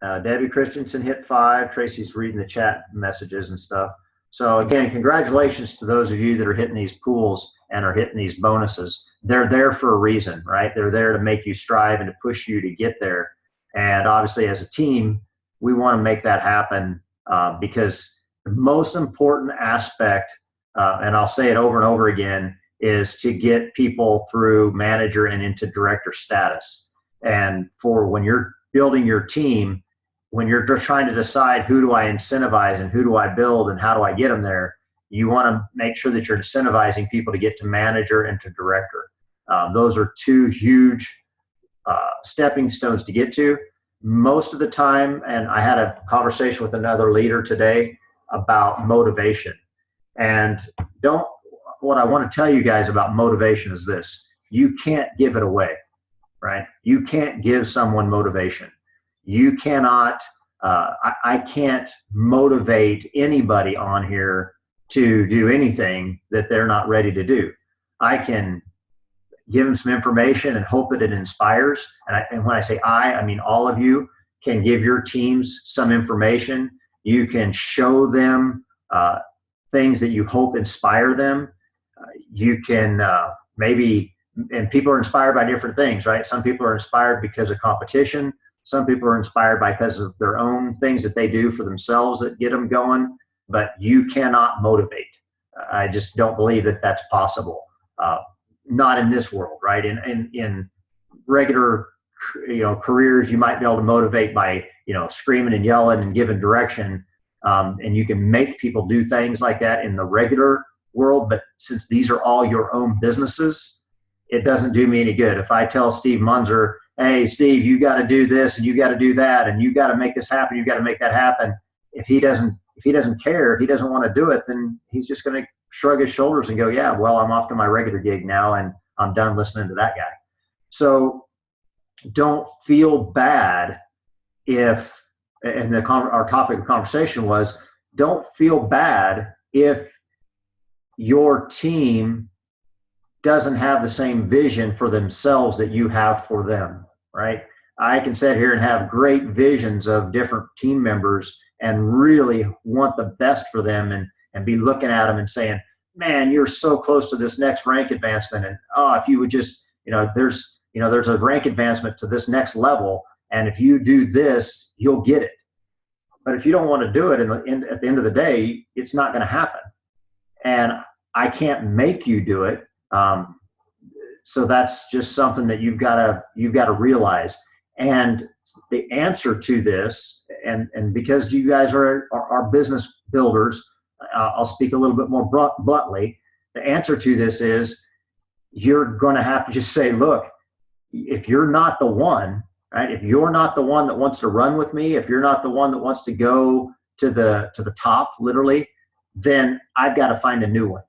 Debbie Christensen hit 5. Tracy's reading the chat messages and stuff. So again, congratulations to those of you that are hitting these pools and are hitting these bonuses. They're there for a reason, right? They're there to make you strive and to push you to get there. And obviously as a team, we want to make that happen because the most important aspect, and I'll say it over and over again, is to get people through manager and into director status. And for when you're building your team, when you're just trying to decide who do I incentivize and who do I build and how do I get them there, you want to make sure that you're incentivizing people to get to manager and to director. Those are two huge stepping stones to get to. Most of the time, and I had a conversation with another leader today about motivation. And what I want to tell you guys about motivation is this: you can't give it away, right? You can't give someone motivation. You cannot, I can't motivate anybody on here to do anything that they're not ready to do. I can give them some information and hope that it inspires. And when I say I mean all of you can give your teams some information. You can show them things that you hope inspire them. You can maybe, and people are inspired by different things, right? Some people are inspired because of competition. Some people are inspired because of their own things that they do for themselves that get them going, but you cannot motivate. I just don't believe that that's possible. Not in this world, right? In regular, careers, you might be able to motivate by, screaming and yelling and giving direction. And you can make people do things like that in the regular world. But since these are all your own businesses, it doesn't do me any good. If I tell Steve Munzer, hey, Steve, you got to do this and you got to do that and you got to make this happen, you got to make that happen. If he doesn't care, if he doesn't want to do it, then he's just going to shrug his shoulders and go, yeah, well, I'm off to my regular gig now and I'm done listening to that guy. So don't feel bad if, and our topic of conversation was, don't feel bad if your team doesn't have the same vision for themselves that you have for them, right? I can sit here and have great visions of different team members and really want the best for them and be looking at them and saying, man, you're so close to this next rank advancement. And if you would just, there's a rank advancement to this next level. And if you do this, you'll get it. But if you don't want to do it at the end of the day, it's not going to happen. And I can't make you do it. So that's just something that you've got to realize. And the answer to this, and because you guys are business builders, I'll speak a little bit more bluntly. The answer to this is you're going to have to just say, look, if you're not the one, right? If you're not the one that wants to run with me, if you're not the one that wants to go to the top, literally, then I've got to find a new one.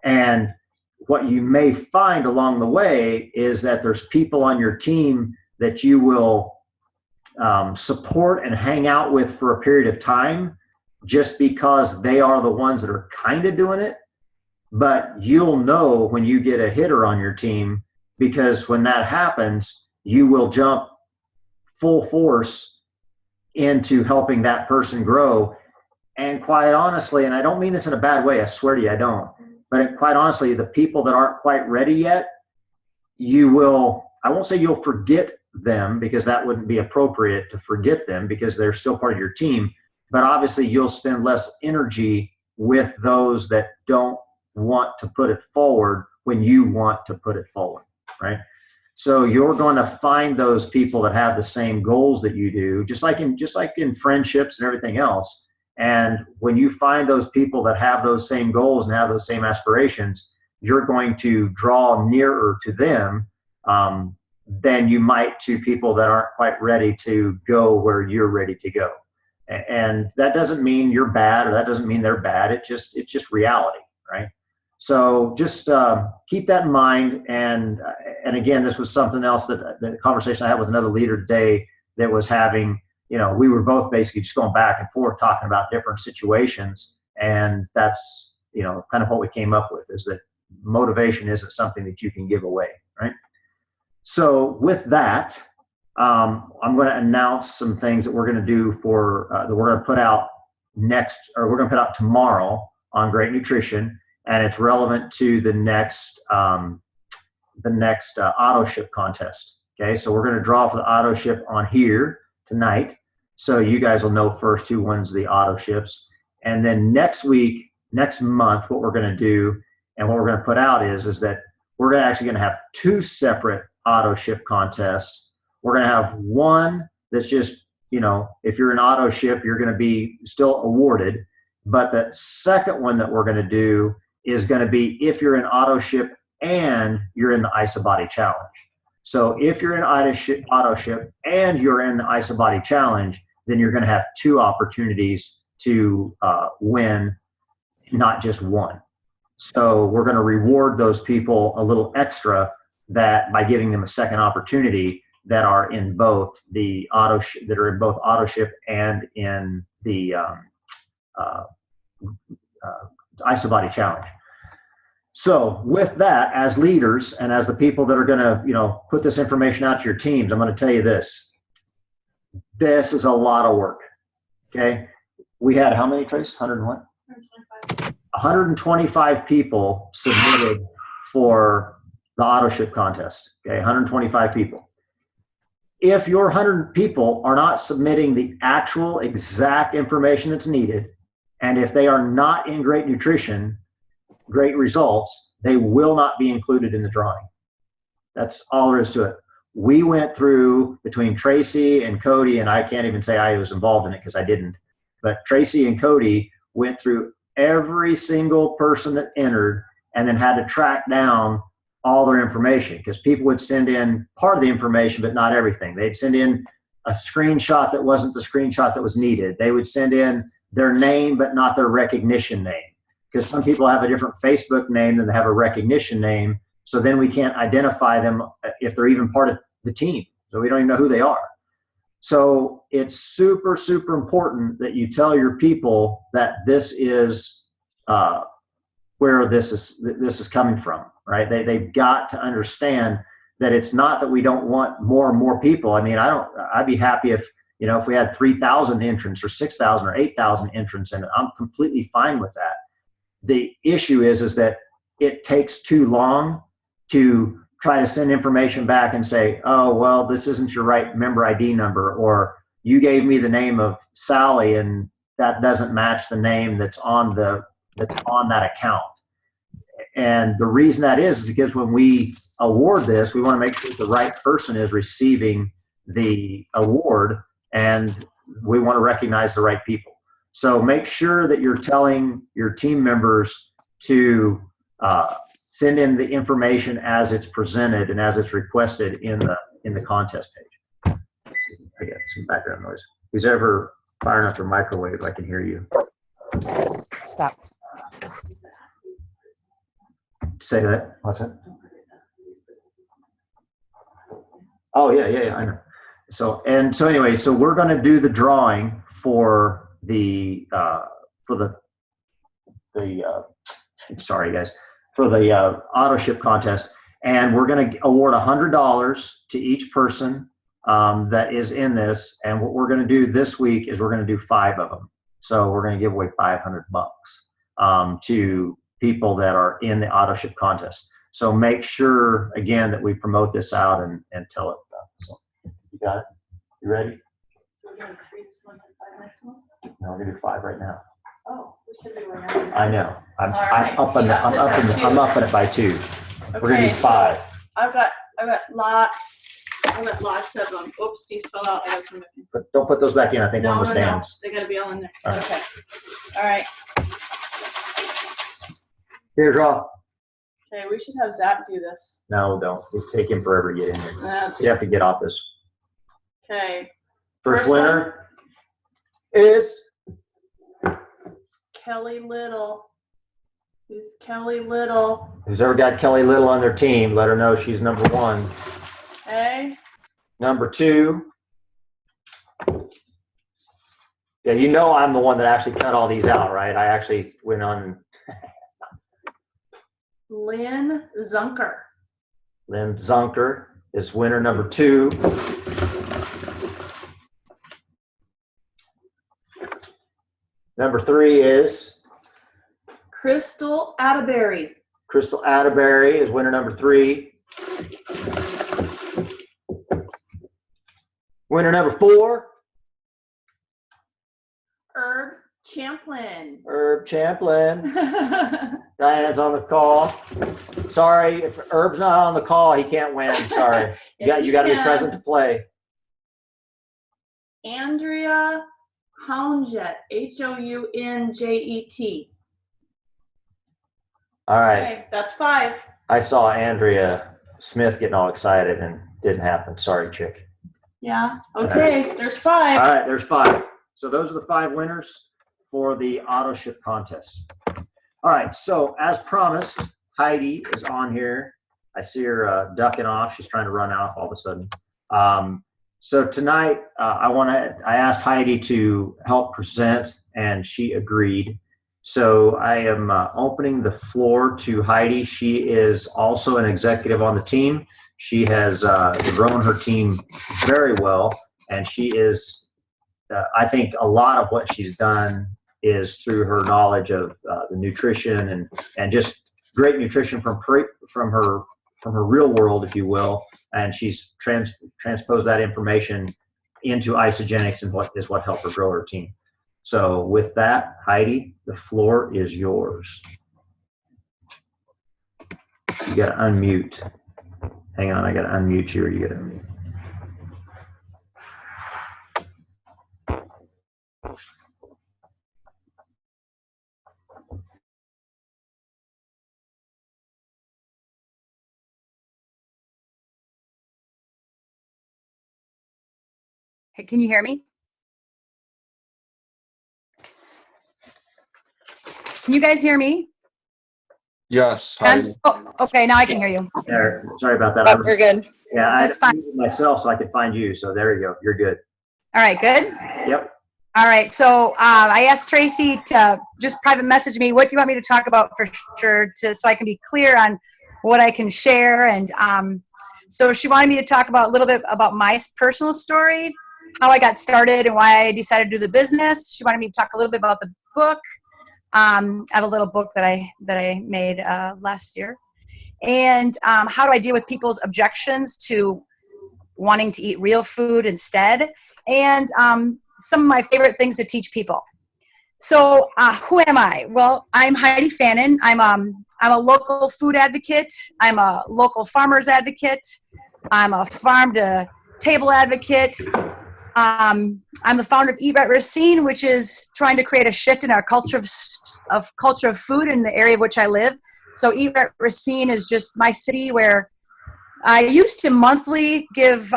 And what you may find along the way is that there's people on your team that you will support and hang out with for a period of time just because they are the ones that are kind of doing it. But you'll know when you get a hitter on your team, because when that happens, you will jump full force into helping that person grow. And quite honestly, and I don't mean this in a bad way, I swear to you I don't, but quite honestly, the people that aren't quite ready yet, I won't say you'll forget them, because that wouldn't be appropriate to forget them because they're still part of your team. But obviously you'll spend less energy with those that don't want to put it forward when you want to put it forward, right? So you're going to find those people that have the same goals that you do, just like in friendships and everything else. And when you find those people that have those same goals and have those same aspirations, you're going to draw nearer to them than you might to people that aren't quite ready to go where you're ready to go. And that doesn't mean you're bad, or that doesn't mean they're bad. It's just reality, right? So just keep that in mind. And again, this was something else that the conversation I had with another leader today that was having, we were both basically just going back and forth talking about different situations. And that's, kind of what we came up with, is that motivation isn't something that you can give away, right? So with that, I'm going to announce some things that we're going to do for that we're going to put out we're going to put out tomorrow on Great Nutrition, and it's relevant to the next auto ship contest. Okay, so we're going to draw for the auto ship on here tonight, so you guys will know first who wins the auto ships. And then next month, what we're going to do and what we're going to put out is that we're actually going to have 2 separate auto ship contests. We're going to have one that's just, if you're an auto ship, you're going to be still awarded. But the second one that we're going to do is going to be if you're an auto ship and you're in the ISOBODY challenge. So if you're in auto ship and you're in the ISOBODY challenge, then you're going to have 2 opportunities to win, not just one. So we're going to reward those people a little extra that by giving them a second opportunity that are in both the auto ship and in the ISOBODY challenge. So with that, as leaders and as the people that are going to, put this information out to your teams, I'm going to tell you this. This is a lot of work. Okay. We had how many, Trace? 100 and what? 125 people submitted for the auto ship contest. Okay. 125 people. If your 100 people are not submitting the actual exact information that's needed, and if they are not in Great Nutrition, great results, they will not be included in the drawing. That's all there is to it. We went through, between Tracy and Cody, and I can't even say I was involved in it because I didn't, but Tracy and Cody went through every single person that entered and then had to track down all their information, because people would send in part of the information but not everything. They'd send in a screenshot that wasn't the screenshot that was needed. They would send in their name but not their recognition name, because some people have a different Facebook name than they have a recognition name. So then we can't identify them if they're even part of the team. So we don't even know who they are. So it's super, super important that you tell your people that this is where this is coming from, right? They've got to understand that it's not that we don't want more and more people. I mean, I'd be happy if we had 3,000 entrants or 6,000 or 8,000 entrants, and I'm completely fine with that. The issue is that it takes too long to try to send information back and say, oh, well, this isn't your right member ID number, or you gave me the name of Sally and that doesn't match the name that's on that account. And the reason that is because when we award this, we want to make sure the right person is receiving the award, and we want to recognize the right people. So make sure that you're telling your team members to send in the information as it's presented and as it's requested in the contest page. I got some background noise. Who's ever firing up their microwave? I can hear you. Stop. Say that. What's that? Oh yeah, I know. So anyway, so we're going to do the drawing for the sorry guys, for the auto ship contest, and we're going to award $100 to each person that is in this. And what we're going to do this week is we're going to do 5 of them. So we're going to give away $500 to people that are in the auto ship contest. So make sure again that we promote this out and tell it. So you got it? You ready? So we're going to create this one for 5 next month? No, we're gonna do 5 right now. Oh, we said we were not. I know. I'm right. upping it by 2. We're gonna do 5. I've got lots of them. Oops, these fell out. I got some. But don't put those back in. I think one was Dan's. They gotta be all in there. All right. Okay. All right. Here, draw. Okay, we should have Zach do this. No, don't. It'll take him forever to get in here. So you have to get off this. Okay. First winner is Kelly Little. Who's Kelly Little? Who's ever got Kelly Little on their team, let her know she's number 1. Okay. Number 2. Yeah, you know I'm the one that actually cut all these out, right? I actually went on. Lynn Zunker. Lynn Zunker is winner number 2. Number 3 is Crystal Atterbury. Crystal Atterbury is winner number 3. Winner number 4. Herb Champlin. Herb Champlin. Diane's on the call. Sorry, if Herb's not on the call, he can't win. Sorry. You got to be present to play. Andrea Hounjet. Hounjet. All right. Okay, that's 5. I saw Andrea Smith getting all excited and didn't happen. Sorry, chick. Yeah. Okay, there's 5. All right, there's 5. So those are the 5 winners for the auto ship contest. All right, so as promised, Heidi is on here. I see her ducking off. She's trying to run out all of a sudden. So tonight, I asked Heidi to help present, and she agreed. So I am opening the floor to Heidi. She is also an executive on the team. She has grown her team very well, and she is, I think a lot of what she's done is through her knowledge of the nutrition and just great nutrition from her real world, if you will. And she's transposed that information into isogenics and what helped her grow her team. So with that, Heidi, the floor is yours. You got to unmute. Hang on, I got to unmute you, or you got to unmute. Hey, can you hear me? Can you guys hear me? Yes. And, oh, okay, now I can hear you. There, sorry about that. You're good. Yeah, I That's fine. muted myself so I could find you. So there you go. You're good. All right, good. Yep. All right, so I asked Tracy to just private message me. What do you want me to talk about for sure, so I can be clear on what I can share. And so she wanted me to talk about a little bit about my personal story, how I got started and why I decided to do the business. She wanted me to talk a little bit about the book. I have a little book that I made last year. And how do I deal with people's objections to wanting to eat real food instead? And some of my favorite things to teach people. So who am I? Well, I'm Heidi Fannin. I'm a local food advocate. I'm a local farmers advocate. I'm a farm to table advocate. I'm the founder of Eat Right Racine, which is trying to create a shift in our culture of food in the area of which I live. So Eat Right Racine is just my city where I used to monthly give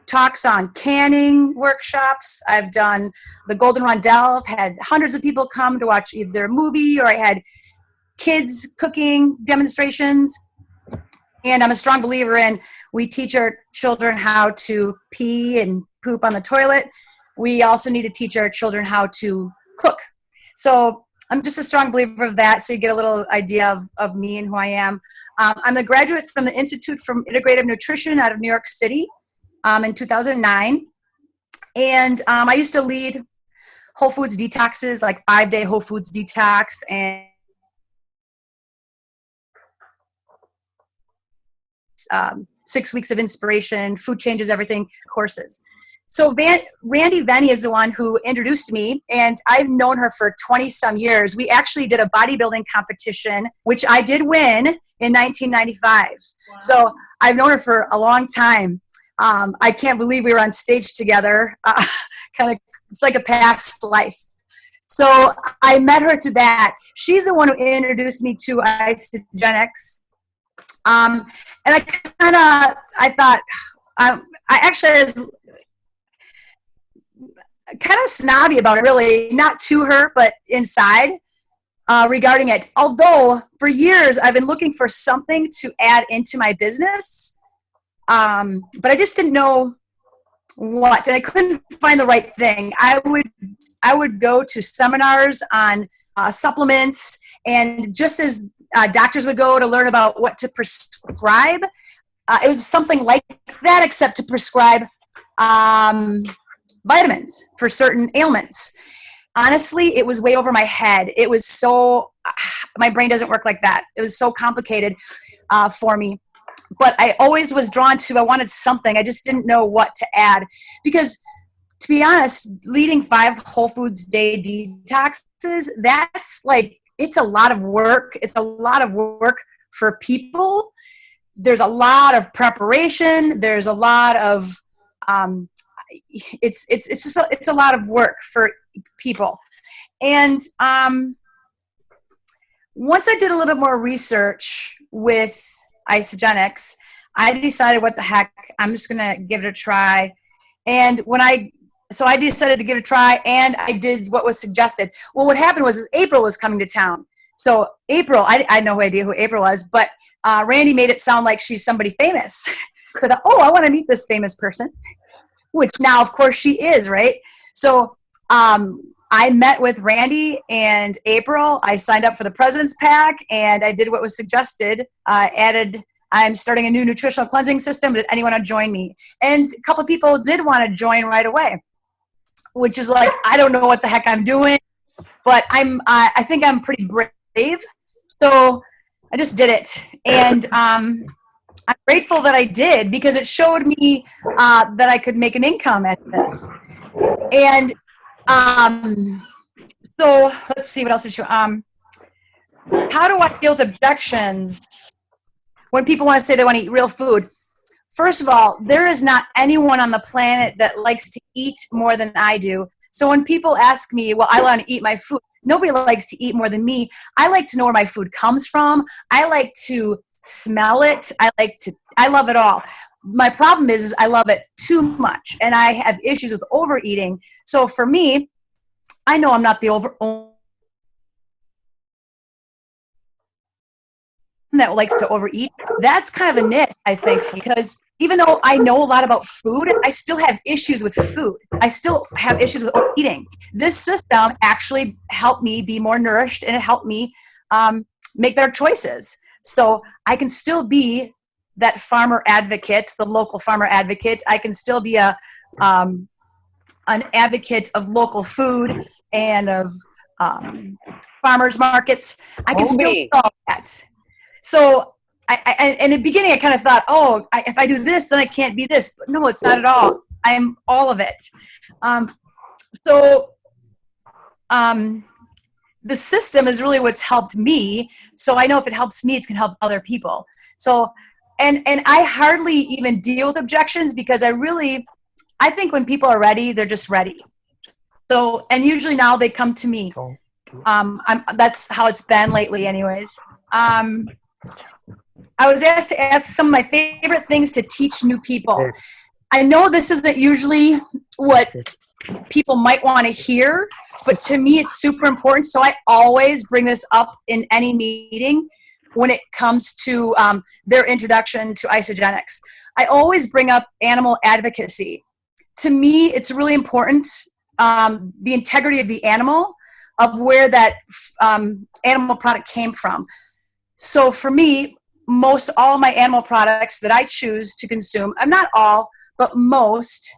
talks on canning workshops. I've done the Golden Rondelle. I've had hundreds of people come to watch either a movie, or I had kids cooking demonstrations. And I'm a strong believer in, we teach our children how to pee and poop on the toilet. We also need to teach our children how to cook. So I'm just a strong believer of that, so you get a little idea of me and who I am. I'm a graduate from the Institute for Integrative Nutrition out of New York City in 2009. And I used to lead Whole Foods detoxes, like 5-day Whole Foods detox, and 6 weeks of inspiration, food changes everything courses. So Randy Venny is the one who introduced me, and I've known her for 20 some years. We actually did a bodybuilding competition, which I did win in 1995. Wow. So I've known her for a long time. I can't believe we were on stage together. It's like a past life. So I met her through that. She's the one who introduced me to isogenics. And I thought, I actually was kind of snobby about it, really, not to her, but inside regarding it. Although for years I've been looking for something to add into my business, but I just didn't know what, and I couldn't find the right thing. I would go to seminars on supplements, and just as doctors would go to learn about what to prescribe, it was something like that, except to prescribe vitamins for certain ailments. honestly, it was way over my head. It was so, my brain doesn't work like that. It was so complicated for me. But I always was drawn to, I wanted something. I just didn't know what to add. Because to be honest, leading 5 Whole Foods day detoxes, that's like, it's a lot of work. It's a lot of work for people. There's a lot of preparation. There's a lot of, it's a lot of work for people. And once I did a little bit more research with Isogenics, I decided, what the heck, I'm just going to give it a try. And so I decided to give it a try, and I did what was suggested. Well, what happened was April was coming to town. So April, I had no idea who April was, but Randy made it sound like she's somebody famous. So I thought, oh, I want to meet this famous person, which now, of course, she is, right? So I met with Randy and April. I signed up for the President's Pack, and I did what was suggested. I'm starting a new nutritional cleansing system. Did anyone want to join me? And a couple of people did want to join right away, which is like, I don't know what the heck I'm doing, but I think I'm pretty brave. So I just did it. And I'm grateful that I did, because it showed me that I could make an income at this. And so let's see, what else did you, how do I deal with objections when people want to say they want to eat real food? First of all, there is not anyone on the planet that likes to eat more than I do. So when people ask me, well, I want to eat my food, nobody likes to eat more than me. I like to know where my food comes from. I like to smell it. I love it all. My problem is I love it too much, and I have issues with overeating. So for me, I know I'm not the that likes to overeat. That's kind of a niche, I think, because even though I know a lot about food, I still have issues with food. I still have issues with overeating. This system actually helped me be more nourished, and it helped me make better choices. So I can still be that farmer advocate, the local farmer advocate. I can still be an advocate of local food and of farmers markets. I can still do all that. So in the beginning, I kind of thought, oh, if I do this, then I can't be this. But no, it's not at all. I am all of it. The system is really what's helped me. So I know if it helps me, it's going to help other people. So, and I hardly even deal with objections, because I think when people are ready, they're just ready. So, and usually now they come to me. That's how it's been lately anyways. I was asked to ask some of my favorite things to teach new people. I know this isn't usually what people might want to hear, but to me it's super important. So I always bring this up in any meeting when it comes to their introduction to Isogenics. I always bring up animal advocacy. To me, it's really important, the integrity of the animal, of where that animal product came from. So for me, most all of my animal products that I choose to consume, not all, but most,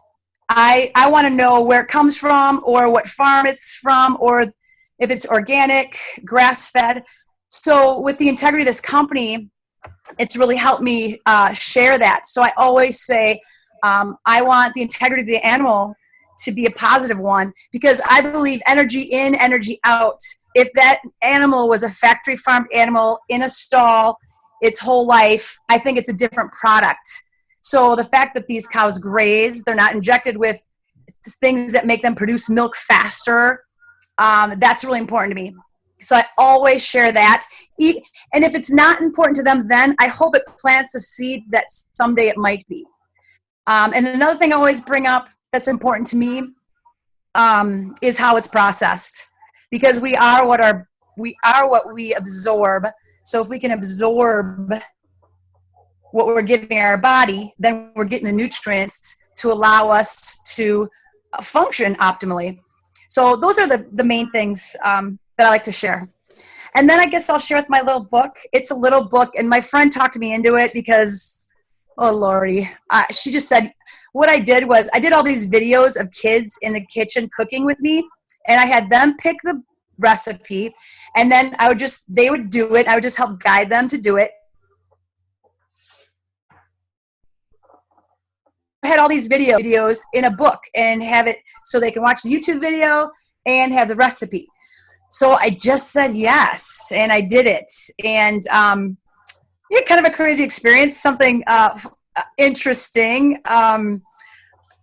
I want to know where it comes from, or what farm it's from, or if it's organic, grass-fed. So with the integrity of this company, it's really helped me share that. So I always say, I want the integrity of the animal to be a positive one, because I believe energy in, energy out. If that animal was a factory farmed animal in a stall its whole life, I think it's a different product. So the fact that these cows graze, they're not injected with things that make them produce milk faster, that's really important to me. So I always share that. And if it's not important to them then, I hope it plants a seed that someday it might be. And another thing I always bring up that's important to me is how it's processed. Because we are what we absorb. So if we can absorb what we're giving our body, then we're getting the nutrients to allow us to function optimally. So those are the main things that I like to share. And then I guess I'll share with my little book. It's a little book, and my friend talked me into it because, oh Lordy, she just said, what I did was I did all these videos of kids in the kitchen cooking with me. and I had them pick the recipe, and then they would do it. I would just help guide them to do it. I had all these videos in a book and have it so they can watch the YouTube video and have the recipe. So I just said yes, and I did it. And yeah, kind of a crazy experience, something interesting. I'm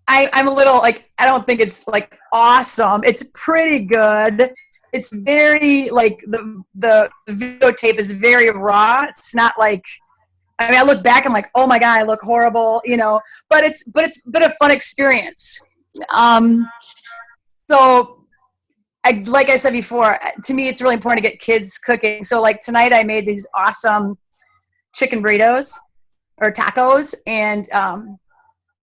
a little like, I don't think it's like awesome. It's pretty good. It's very like the videotape is very raw. It's not like, I mean, I look back, I'm like, oh my God, I look horrible, you know, but it's been a fun experience. So like I said before, to me, it's really important to get kids cooking. So like tonight I made these awesome chicken burritos or tacos, and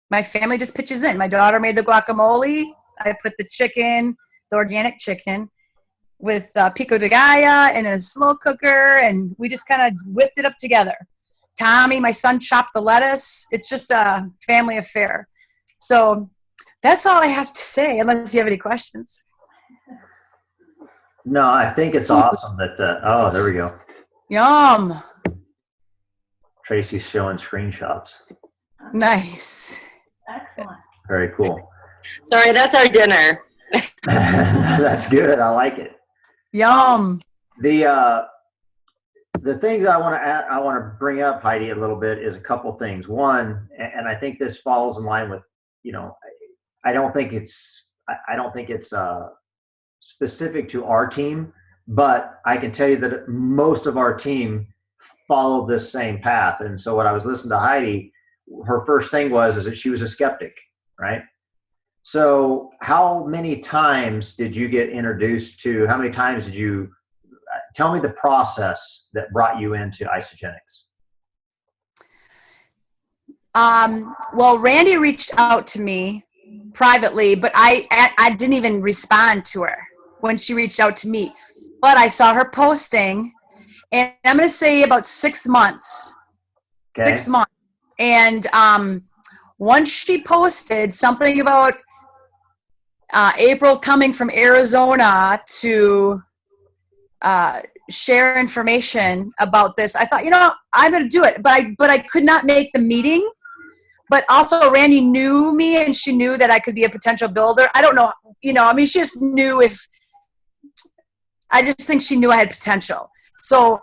my family just pitches in. My daughter made the guacamole. I put the chicken, the organic chicken, with pico de gallo in a slow cooker, and we just kind of whipped it up together. Tommy, my son, chopped the lettuce. It's just a family affair. So that's all I have to say, unless you have any questions. No, I think it's awesome that, oh, there we go. Yum. Tracy's showing screenshots. Nice. Excellent. Very cool. Sorry, that's our dinner. That's good. I like it. Yum. The things I want to bring up, Heidi, a little bit is a couple things. One, and I think this falls in line with, you know, I don't think it's specific to our team, but I can tell you that most of our team followed this same path. And so when I was listening to Heidi, her first thing is that she was a skeptic, right? So how many times did you get introduced to, how many times did you, tell me the process that brought you into Isogenics? Well, Randy reached out to me privately, but I didn't even respond to her when she reached out to me. But I saw her posting, and I'm going to say about 6 months. Okay. 6 months. And once she posted something about April coming from Arizona to share information about this, I thought, you know, I'm going to do it. But I could not make the meeting. But also Randy knew me, and she knew that I could be a potential builder. I don't know, you know, I mean, she just knew I just think she knew I had potential. So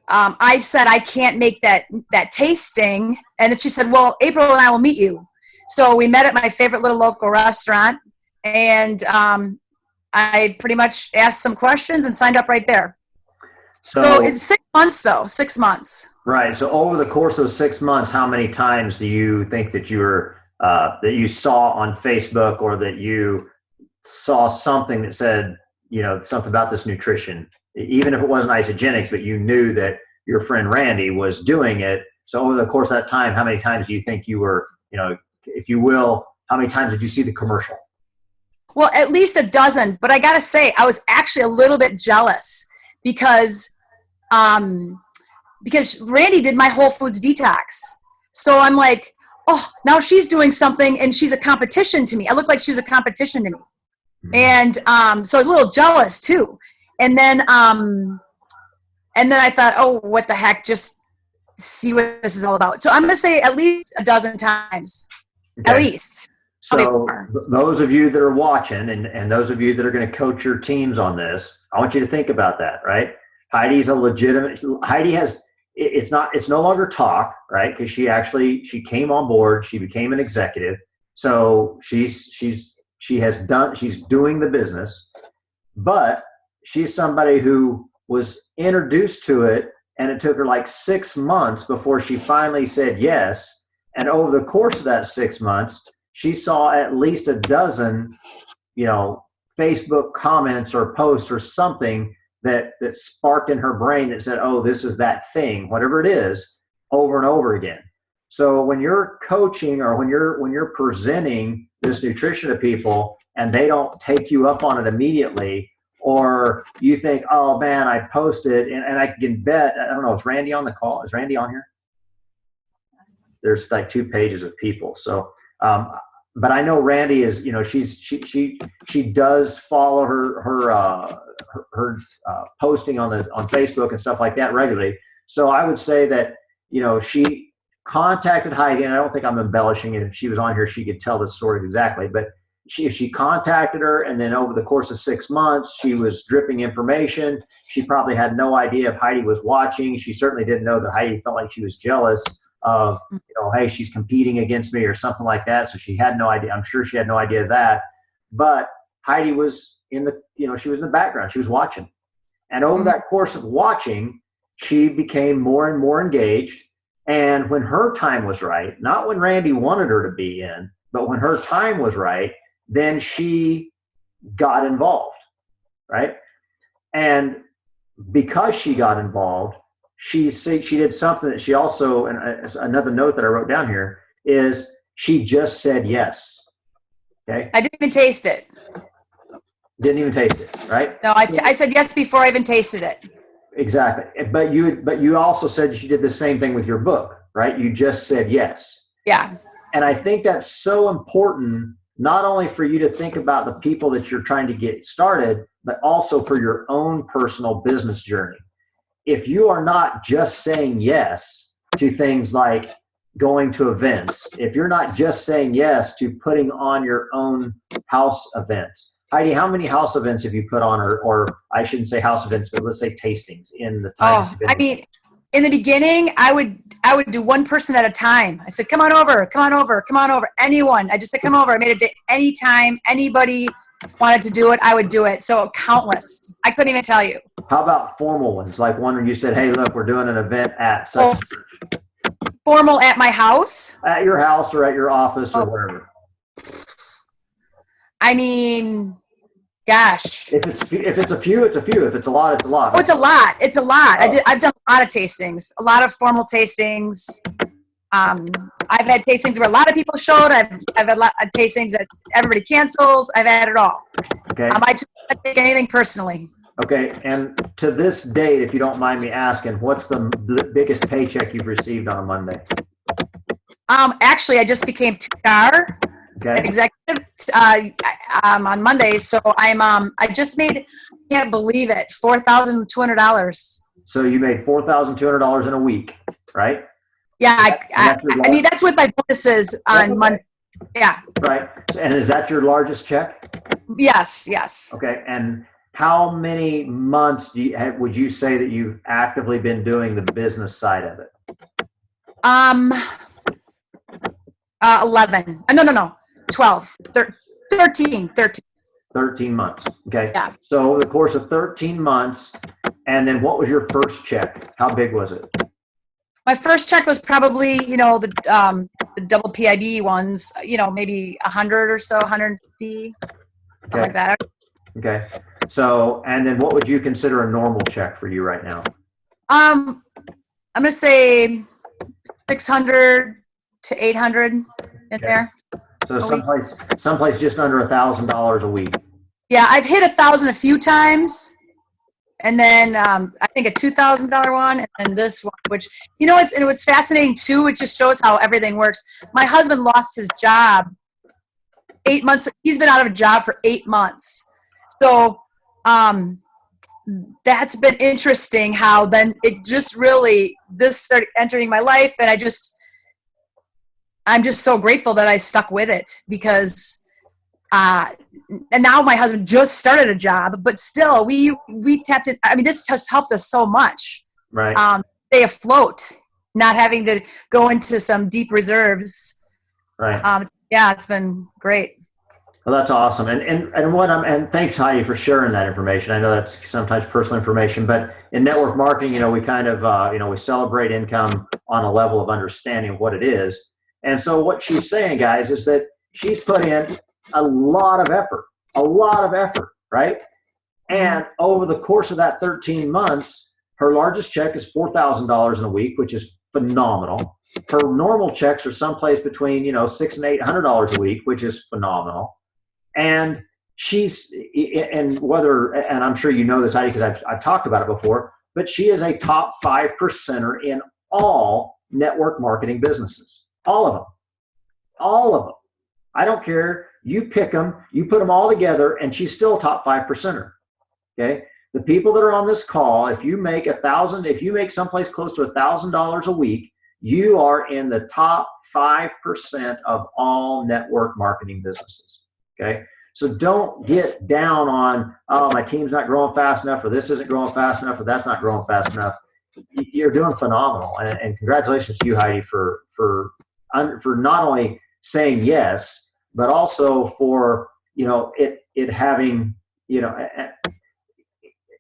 I said, I can't make that tasting. And then she said, well, April and I will meet you. So we met at my favorite little local restaurant, and I pretty much asked some questions and signed up right there. So it's 6 months though, 6 months. Right. So over the course of 6 months, how many times do you think that that you saw on Facebook, or that you saw something that said, you know, something about this nutrition, even if it wasn't Isogenics, but you knew that your friend Randy was doing it? So over the course of that time, how many times do you think you were, you know, if you will, how many times did you see the commercial? Well, at least a dozen, but I got to say, I was actually a little bit jealous because Randy did my Whole Foods detox. So I'm like, oh, now she's doing something, and she's a competition to me. I looked like she was a competition to me. Mm-hmm. And so I was a little jealous too. And then I thought, oh, what the heck, just see what this is all about. So I'm going to say at least a dozen times, okay. At least. So those of you that are watching, and those of you that are going to coach your teams on this, I want you to think about that, right? Heidi has, it's no longer talk, right? Because she came on board, she became an executive. So she's doing the business, but she's somebody who was introduced to it, and it took her like 6 months before she finally said yes. And over the course of that 6 months, she saw at least a dozen, you know, Facebook comments or posts or something that sparked in her brain that said, oh, this is that thing, whatever it is, over and over again. So when you're coaching, or when you're presenting this nutrition to people and they don't take you up on it immediately, or you think, oh man, I posted, and I can bet, I don't know, is Randy on the call? Is Randy on here? There's like 2 pages of people. So but I know Randy is, she does follow her posting on Facebook and stuff like that regularly. So I would say that, she contacted Heidi, and I don't think I'm embellishing it. If she was on here, she could tell the story exactly, but if she contacted her, and then over the course of 6 months, she was dripping information. She probably had no idea if Heidi was watching. She certainly didn't know that Heidi felt like she was jealous of, hey, she's competing against me or something like that. So she had no idea. I'm sure she had no idea of that. But Heidi was she was in the background. She was watching. And over that course of watching, she became more and more engaged. And when her time was right, not when Randy wanted her to be in, but when her time was right, then she got involved, right? And because she got involved, she did something that she also, and another note that I wrote down here is she just said yes. Okay. I didn't even taste it. Didn't even taste it, right? No, I said yes before I even tasted it. Exactly. But you also said you did the same thing with your book, right? You just said yes. Yeah. And I think that's so important, not only for you to think about the people that you're trying to get started, but also for your own personal business journey. If you are not just saying yes to things like going to events, if you're not just saying yes to putting on your own house events. Heidi, how many house events have you put on, or I shouldn't say house events, but let's say tastings in the time? I mean, in the beginning, I would do one person at a time. I said, come on over. Anyone. I just said, come over. I made a day. Anytime anybody wanted to do it, I would do it. So countless. I couldn't even tell you. How about formal ones? Like one where you said, hey, look, we're doing an event at such and such. Formal at my house? At your house or at your office or wherever. I mean, gosh. If it's a few, it's a few. If it's a lot, it's a lot. Oh, it's a lot. It's a lot. Oh. I've done a lot of tastings, a lot of formal tastings. I've had tastings where a lot of people showed. I've had a lot of tastings that everybody canceled. I've had it all. Okay. I just don't take anything personally. Okay. And to this date, if you don't mind me asking, what's the biggest paycheck you've received on a Monday? Actually, I just became 2-star executive on Monday. So I just made, I can't believe it, $4,200. So you made $4,200 in a week, right? Yeah. I mean, that's with my bonuses on Monday. Yeah. Right. And is that your largest check? Yes. Okay. And how many months would you say that you've actively been doing the business side of it? 11. No. 12. 13. 13 months. Okay. Yeah. So over the course of 13 months, and then what was your first check? How big was it? My first check was probably, the double PIB ones, maybe 100 or so, 150, something like that. Okay. So, and then what would you consider a normal check for you right now? I'm going to say 600 to 800 in there. So someplace just under $1,000 a week. Yeah, I've hit 1,000 a few times. And then I think a $2,000 one, and this one, which, what's fascinating too, it just shows how everything works. My husband lost his job 8 months. He's been out of a job for 8 months. So that's been interesting how then it just really, this started entering my life, and I'm just so grateful that I stuck with it because and now my husband just started a job, but still we tapped in. I mean, this just helped us so much. Right. Stay afloat, not having to go into some deep reserves. Right. It's been great. Well, that's awesome. And thanks, Heidi, for sharing that information. I know that's sometimes personal information, but in network marketing, we kind of, we celebrate income on a level of understanding of what it is. And so what she's saying, guys, is that she's put in a lot of effort, right? And over the course of that 13 months, her largest check is $4,000 in a week, which is phenomenal. Her normal checks are someplace between, $600 and $800 a week, which is phenomenal. And and I'm sure you know this, Heidi, because I've talked about it before, but she is a top 5%er in all network marketing businesses. All of them. I don't care. You pick them, you put them all together, and she's still a top 5%er. Okay. The people that are on this call, if you make someplace close to $1,000 a week, you are in the top 5% of all network marketing businesses. Okay. So don't get down on, oh, my team's not growing fast enough, or this isn't growing fast enough, or that's not growing fast enough. You're doing phenomenal. And congratulations to you, Heidi, for not only saying yes, but also for, it having,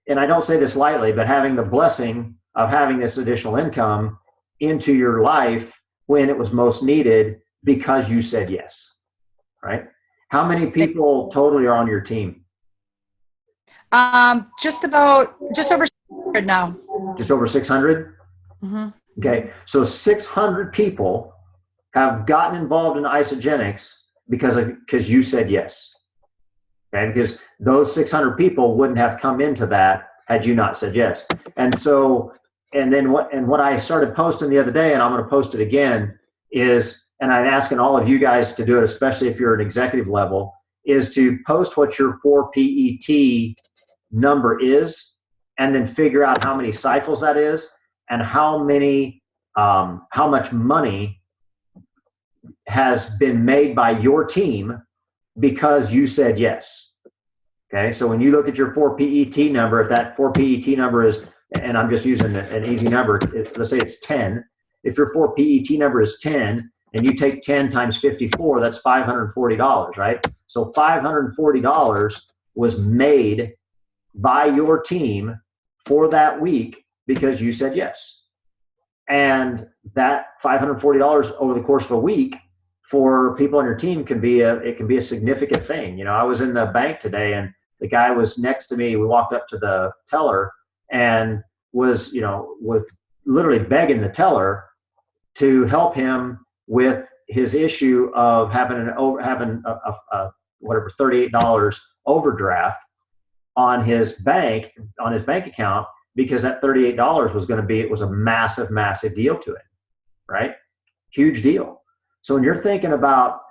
and I don't say this lightly, but having the blessing of having this additional income into your life when it was most needed because you said yes, right? How many people totally are on your team? Just over 600 now. Just over 600? Mm-hmm. Okay, so 600 people have gotten involved in Isogenics because you said yes. Okay, because those 600 people wouldn't have come into that had you not said yes. And what I started posting the other day, and I'm going to post it again, is, and I'm asking all of you guys to do it, especially if you're an executive level, is to post what your 4PET number is, and then figure out how many cycles that is, and how much money has been made by your team because you said yes. Okay, so when you look at your 4PET number, if that 4PET number is, and I'm just using an easy number, let's say it's 10. If your 4PET number is 10, and you take 10 times 54, that's $540, right? So $540 was made by your team for that week because you said yes. And that $540 over the course of a week for people on your team can be a significant thing. I was in the bank today, and the guy was next to me. We walked up to the teller and was literally begging the teller to help him with his issue of having a whatever $38 overdraft on his bank account, because that $38 was a massive deal to it, right? Huge deal. So when you're thinking about,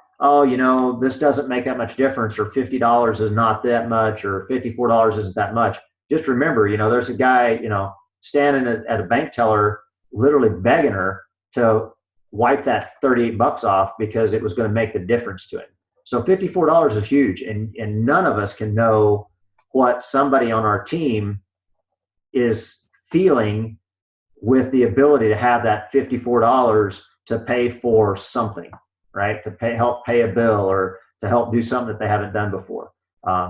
this doesn't make that much difference, or $50 is not that much, or $54 isn't that much, just remember, there's a guy, standing at a bank teller, literally begging her to wipe that $38 off because it was going to make the difference to him. So $54 is huge, and none of us can know what somebody on our team is feeling with the ability to have that $54 to pay for something, right? To help pay a bill, or to help do something that they haven't done before.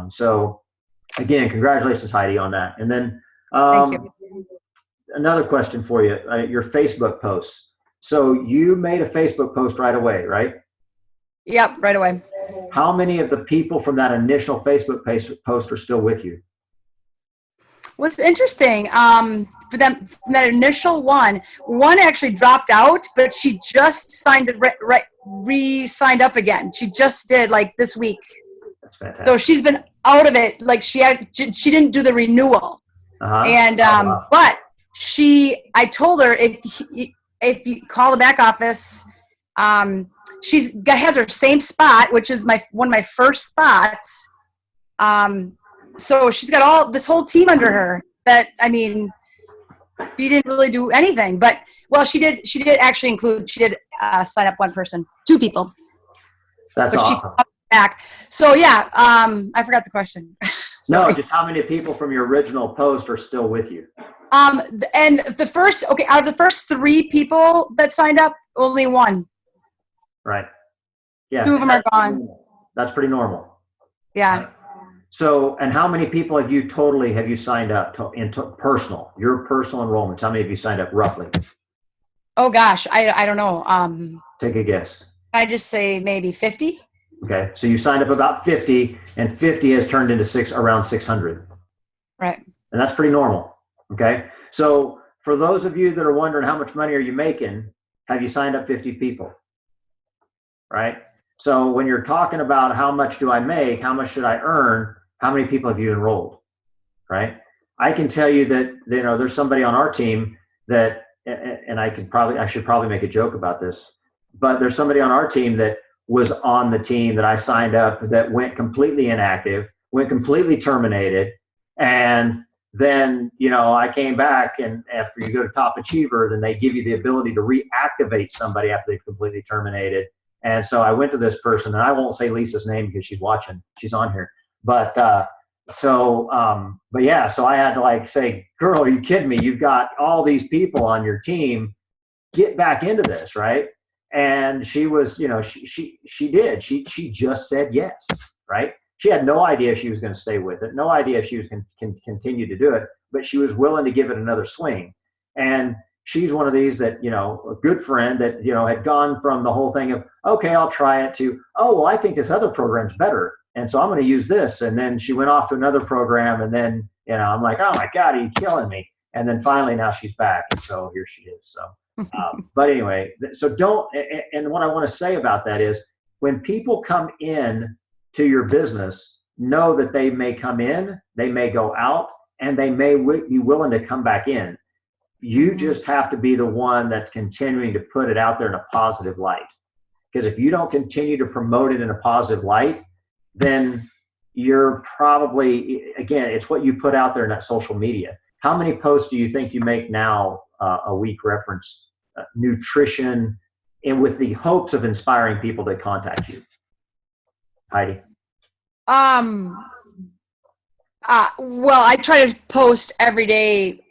So again, congratulations, Heidi, on that. And then Thank you. Another question for you, your Facebook posts. So you made a Facebook post right away, right? Yep, right away. How many of the people from that initial Facebook post are still with you? What's interesting, for them, from that initial one actually dropped out, but she just re-signed up again. She just did, like, this week. That's fantastic. So she's been out of it. Like, she didn't do the renewal. Uh-huh. And wow. but I told her, if you call the back office, she has her same spot, which is one of my first spots. So she's got this whole team under her that, she didn't really do anything, but, well, she did actually include, sign up one person, 2 people. That's but awesome. She called back. So yeah, I forgot the question. No, just how many people from your original post are still with you? And out of the first 3 people that signed up, only 1. Right. Yeah. 2 of them are gone. That's pretty normal. Yeah. Right. So, and how many people have you signed up into your personal enrollments? How many have you signed up roughly? Oh gosh, I don't know. Take a guess. I just say maybe 50. Okay, so you signed up about 50, and 50 has turned into around 600. Right. And that's pretty normal. Okay, so for those of you that are wondering how much money are you making, have you signed up 50 people? Right. So when you're talking about how much do I make, how much should I earn, how many people have you enrolled? Right. I can tell you that, there's somebody on our team that, and I should probably make a joke about this, but there's somebody on our team that was on the team that I signed up that went completely inactive, went completely terminated. And then, I came back, and after you go to top achiever, then they give you the ability to reactivate somebody after they've completely terminated. And so I went to this person, and I won't say Lisa's name because she's watching, she's on here. But so I had to say, girl, are you kidding me? You've got all these people on your team, get back into this, right? And she was, she did. She just said yes, right? She had no idea if she was going to stay with it, no idea if she was going to continue to do it, but she was willing to give it another swing. And she's one of these that, a good friend that, had gone from the whole thing of, okay, I'll try it, to, oh, well, I think this other program's better, and so I'm going to use this. And then she went off to another program, and then, I'm like, oh my God, are you killing me? And then finally now she's back, and so here she is. So, but anyway, so and what I want to say about that is, when people come in to your business, know that they may come in, they may go out, and they may be willing to come back in. You just have to be the one that's continuing to put it out there in a positive light. Because if you don't continue to promote it in a positive light, then you're probably, again, it's what you put out there in that social media. How many posts do you think you make now a week reference nutrition, and with the hopes of inspiring people to contact you? Heidi? Well, I try to post every day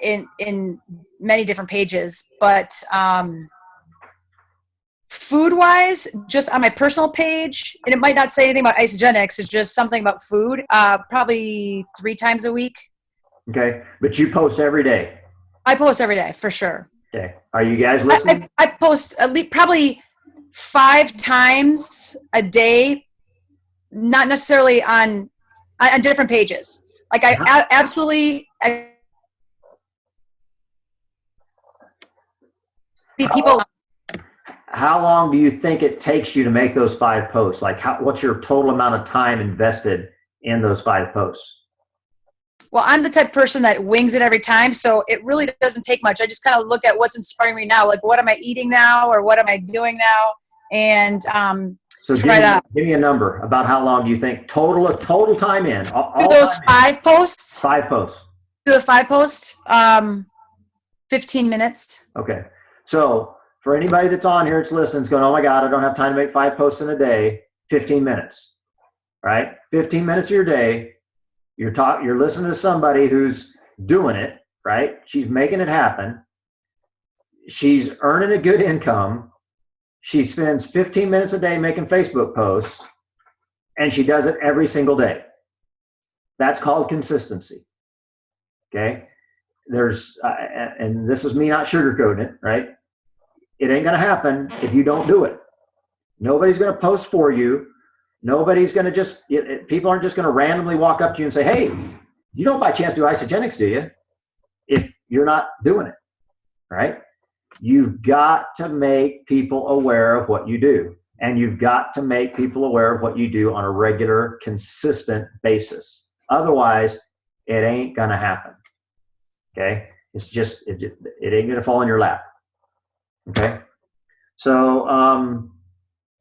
in many different pages, but food-wise, just on my personal page, and it might not say anything about isogenics, it's just something about food, probably 3 times a week. Okay, but you post every day? I post every day, for sure. Okay, are you guys listening? I post at least probably 5 times a day, not necessarily on different pages. Like I absolutely people. How long do you think it takes you to make those 5 posts? Like, what's your total amount of time invested in those 5 posts? Well, I'm the type of person that wings it every time, so it really doesn't take much. I just kind of look at what's inspiring me now, like what am I eating now, or what am I doing now, and so give me a number about how long do you think total time in? Do those 5 posts? 5 posts. Do the 5 posts. 15 minutes. Okay. So for anybody that's on here that's listening, it's going, oh my God, I don't have time to make 5 posts in a day. 15 minutes, right? 15 minutes of your day. You're listening to somebody who's doing it, right? She's making it happen. She's earning a good income. She spends 15 minutes a day making Facebook posts, and she does it every single day. That's called consistency. Okay? And this is me not sugarcoating it, right? It ain't going to happen if you don't do it. Nobody's going to post for you. Nobody's going to people aren't just going to randomly walk up to you and say, hey, you don't by chance do isogenics, do you? If you're not doing it, right? You've got to make people aware of what you do. And you've got to make people aware of what you do on a regular, consistent basis. Otherwise, it ain't going to happen. Okay? It's just, it ain't going to fall in your lap. Okay? So,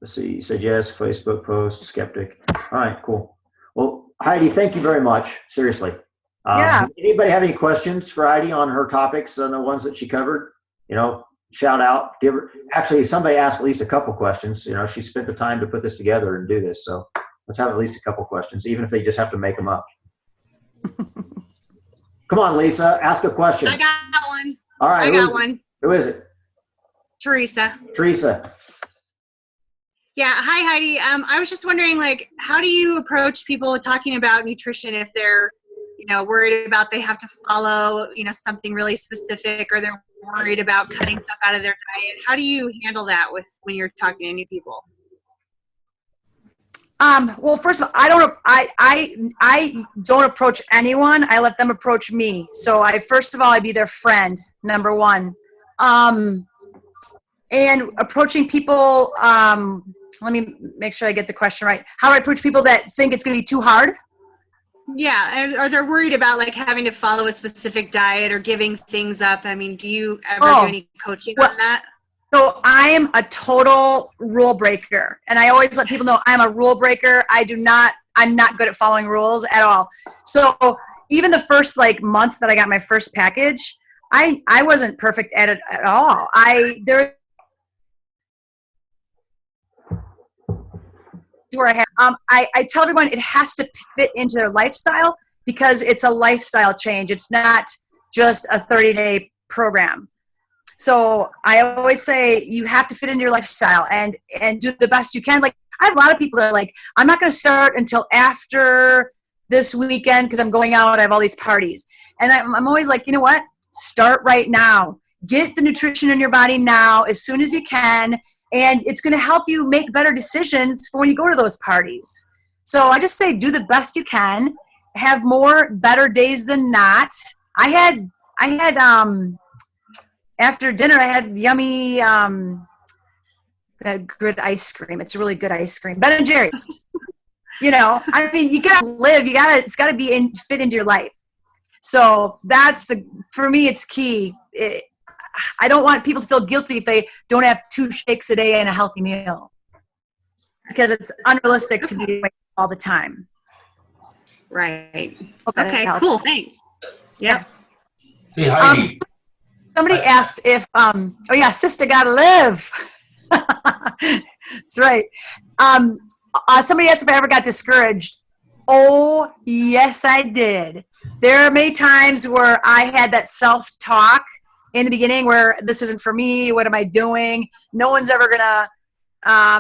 let's see. You said yes, Facebook post, skeptic. All right, cool. Well, Heidi, thank you very much. Seriously. Yeah. Anybody have any questions for Heidi on her topics and the ones that she covered? Shout out, give her. Actually, somebody asked at least a couple questions. She spent the time to put this together and do this. So let's have at least a couple questions, even if they just have to make them up. Come on, Lisa, ask a question. I got one. All right. I got one. Who is it? Teresa. Teresa. Yeah. Hi, Heidi. I was just wondering, how do you approach people talking about nutrition if they're, worried about they have to follow, something really specific, or they're worried about cutting stuff out of their diet? How do you handle that when you're talking to new people? Well, first of all, I don't approach anyone. I let them approach me. So I be their friend, number one. And approaching people, let me make sure I get the question right. How do I approach people that think it's going to be too hard? Yeah. Are they worried about having to follow a specific diet or giving things up? I mean, do you ever do any coaching on that? So I'm a total rule breaker. And I always let people know I'm a rule breaker. I'm not good at following rules at all. So even the first like month that I got my first package, I wasn't perfect at it at all. I tell everyone it has to fit into their lifestyle because it's a lifestyle change. It's not just a 30-day program. So I always say you have to fit into your lifestyle and do the best you can. Like I have a lot of people that are like, I'm not going to start until after this weekend because I'm going out. I have all these parties. And I'm always like, you know what? Start right now. Get the nutrition in your body now as soon as you can. And it's going to help you make better decisions for when you go to those parties. So I just say do the best you can. Have more better days than not. I had after dinner, I had yummy, good ice cream. It's really good ice cream. Ben and Jerry's. You know, I mean, you gotta live. It's gotta be fit into your life. So for me, it's key. I don't want people to feel guilty if they don't have 2 shakes a day and a healthy meal, because it's unrealistic to be awake all the time. Right. Hope that Okay, helps. cool. Thanks. Yeah. Hey, Heidi. Somebody asked if, oh yeah, sister gotta live. That's right. Somebody asked if I ever got discouraged. Oh, yes, I did. There are many times where I had that self-talk in the beginning where this isn't for me. What am I doing? No one's ever gonna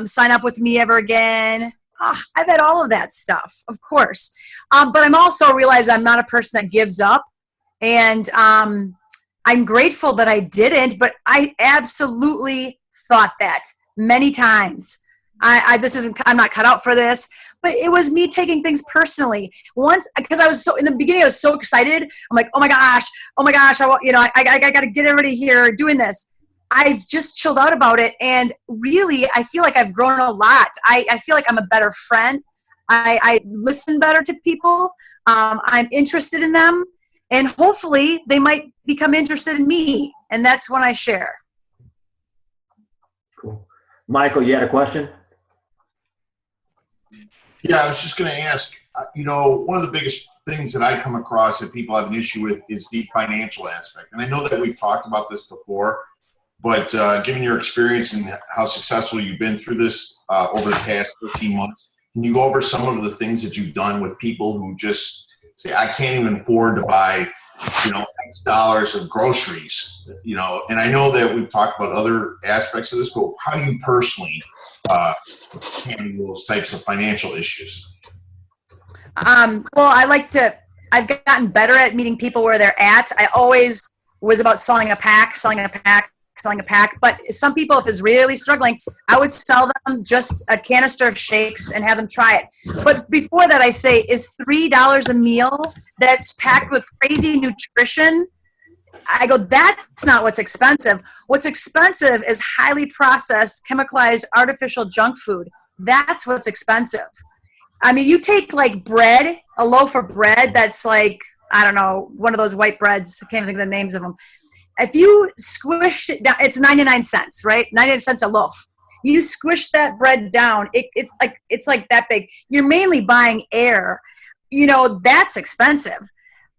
sign up with me ever again. I've had all of that stuff, of course. But I'm also realized I'm not a person that gives up. And I'm grateful that I didn't, but I absolutely thought that many times. I'm not cut out for this, but it was me taking things personally. Once, because in the beginning, I was so excited. I'm like, oh my gosh, I got to get everybody here doing this. I've just chilled out about it. And really, I feel like I've grown a lot. I feel like I'm a better friend. I listen better to people. I'm interested in them. And hopefully they might become interested in me. And that's when I share. Cool. Michael, you had a question? Yeah, I was just going to ask, one of the biggest things that I come across that people have an issue with is the financial aspect. And I know that we've talked about this before, but given your experience and how successful you've been through this over the past 13 months, can you go over some of the things that you've done with people who just say, I can't even afford to buy, X dollars of groceries, and I know that we've talked about other aspects of this, but how do you personally handle those types of financial issues? Well, I've gotten better at meeting people where they're at. I always was about selling a pack. But some people, if it's really struggling, I would sell them just a canister of shakes and have them try it. But before that, I say, is $3 a meal that's packed with crazy nutrition? I go, that's not what's expensive. What's expensive is highly processed, chemicalized, artificial junk food. That's what's expensive. I mean, you take like bread, a loaf of bread that's like, I don't know, one of those white breads. I can't even think of the names of them. If you squish it down, it's 99 cents, right? 99 cents a loaf. You squish that bread down, it's like that big. You're mainly buying air. That's expensive.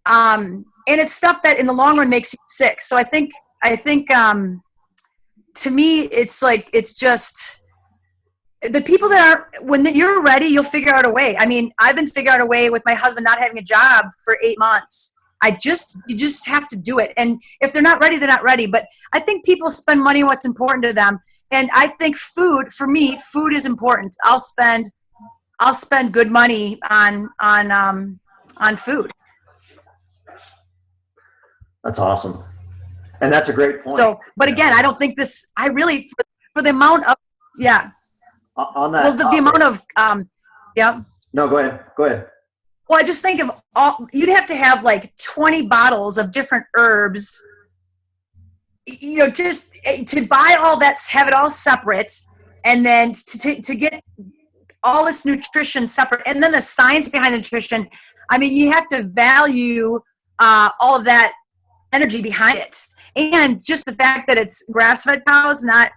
And it's stuff that in the long run makes you sick. So I think to me, it's just the people that when you're ready, you'll figure out a way. I mean, I've been figuring out a way with my husband not having a job for 8 months. You just have to do it. And if they're not ready, they're not ready. But I think people spend money on what's important to them. And I think food is important. I'll spend good money on food. That's awesome. And that's a great point. So, but again, I don't think for the amount of, yeah. On that. Well, the amount of, yeah. No, go ahead. Well, I just think of you'd have to have like 20 bottles of different herbs, just to buy all that, have it all separate, and then to get all this nutrition separate, and then the science behind nutrition. I mean, you have to value all of that energy behind it. And just the fact that it's grass-fed cows, not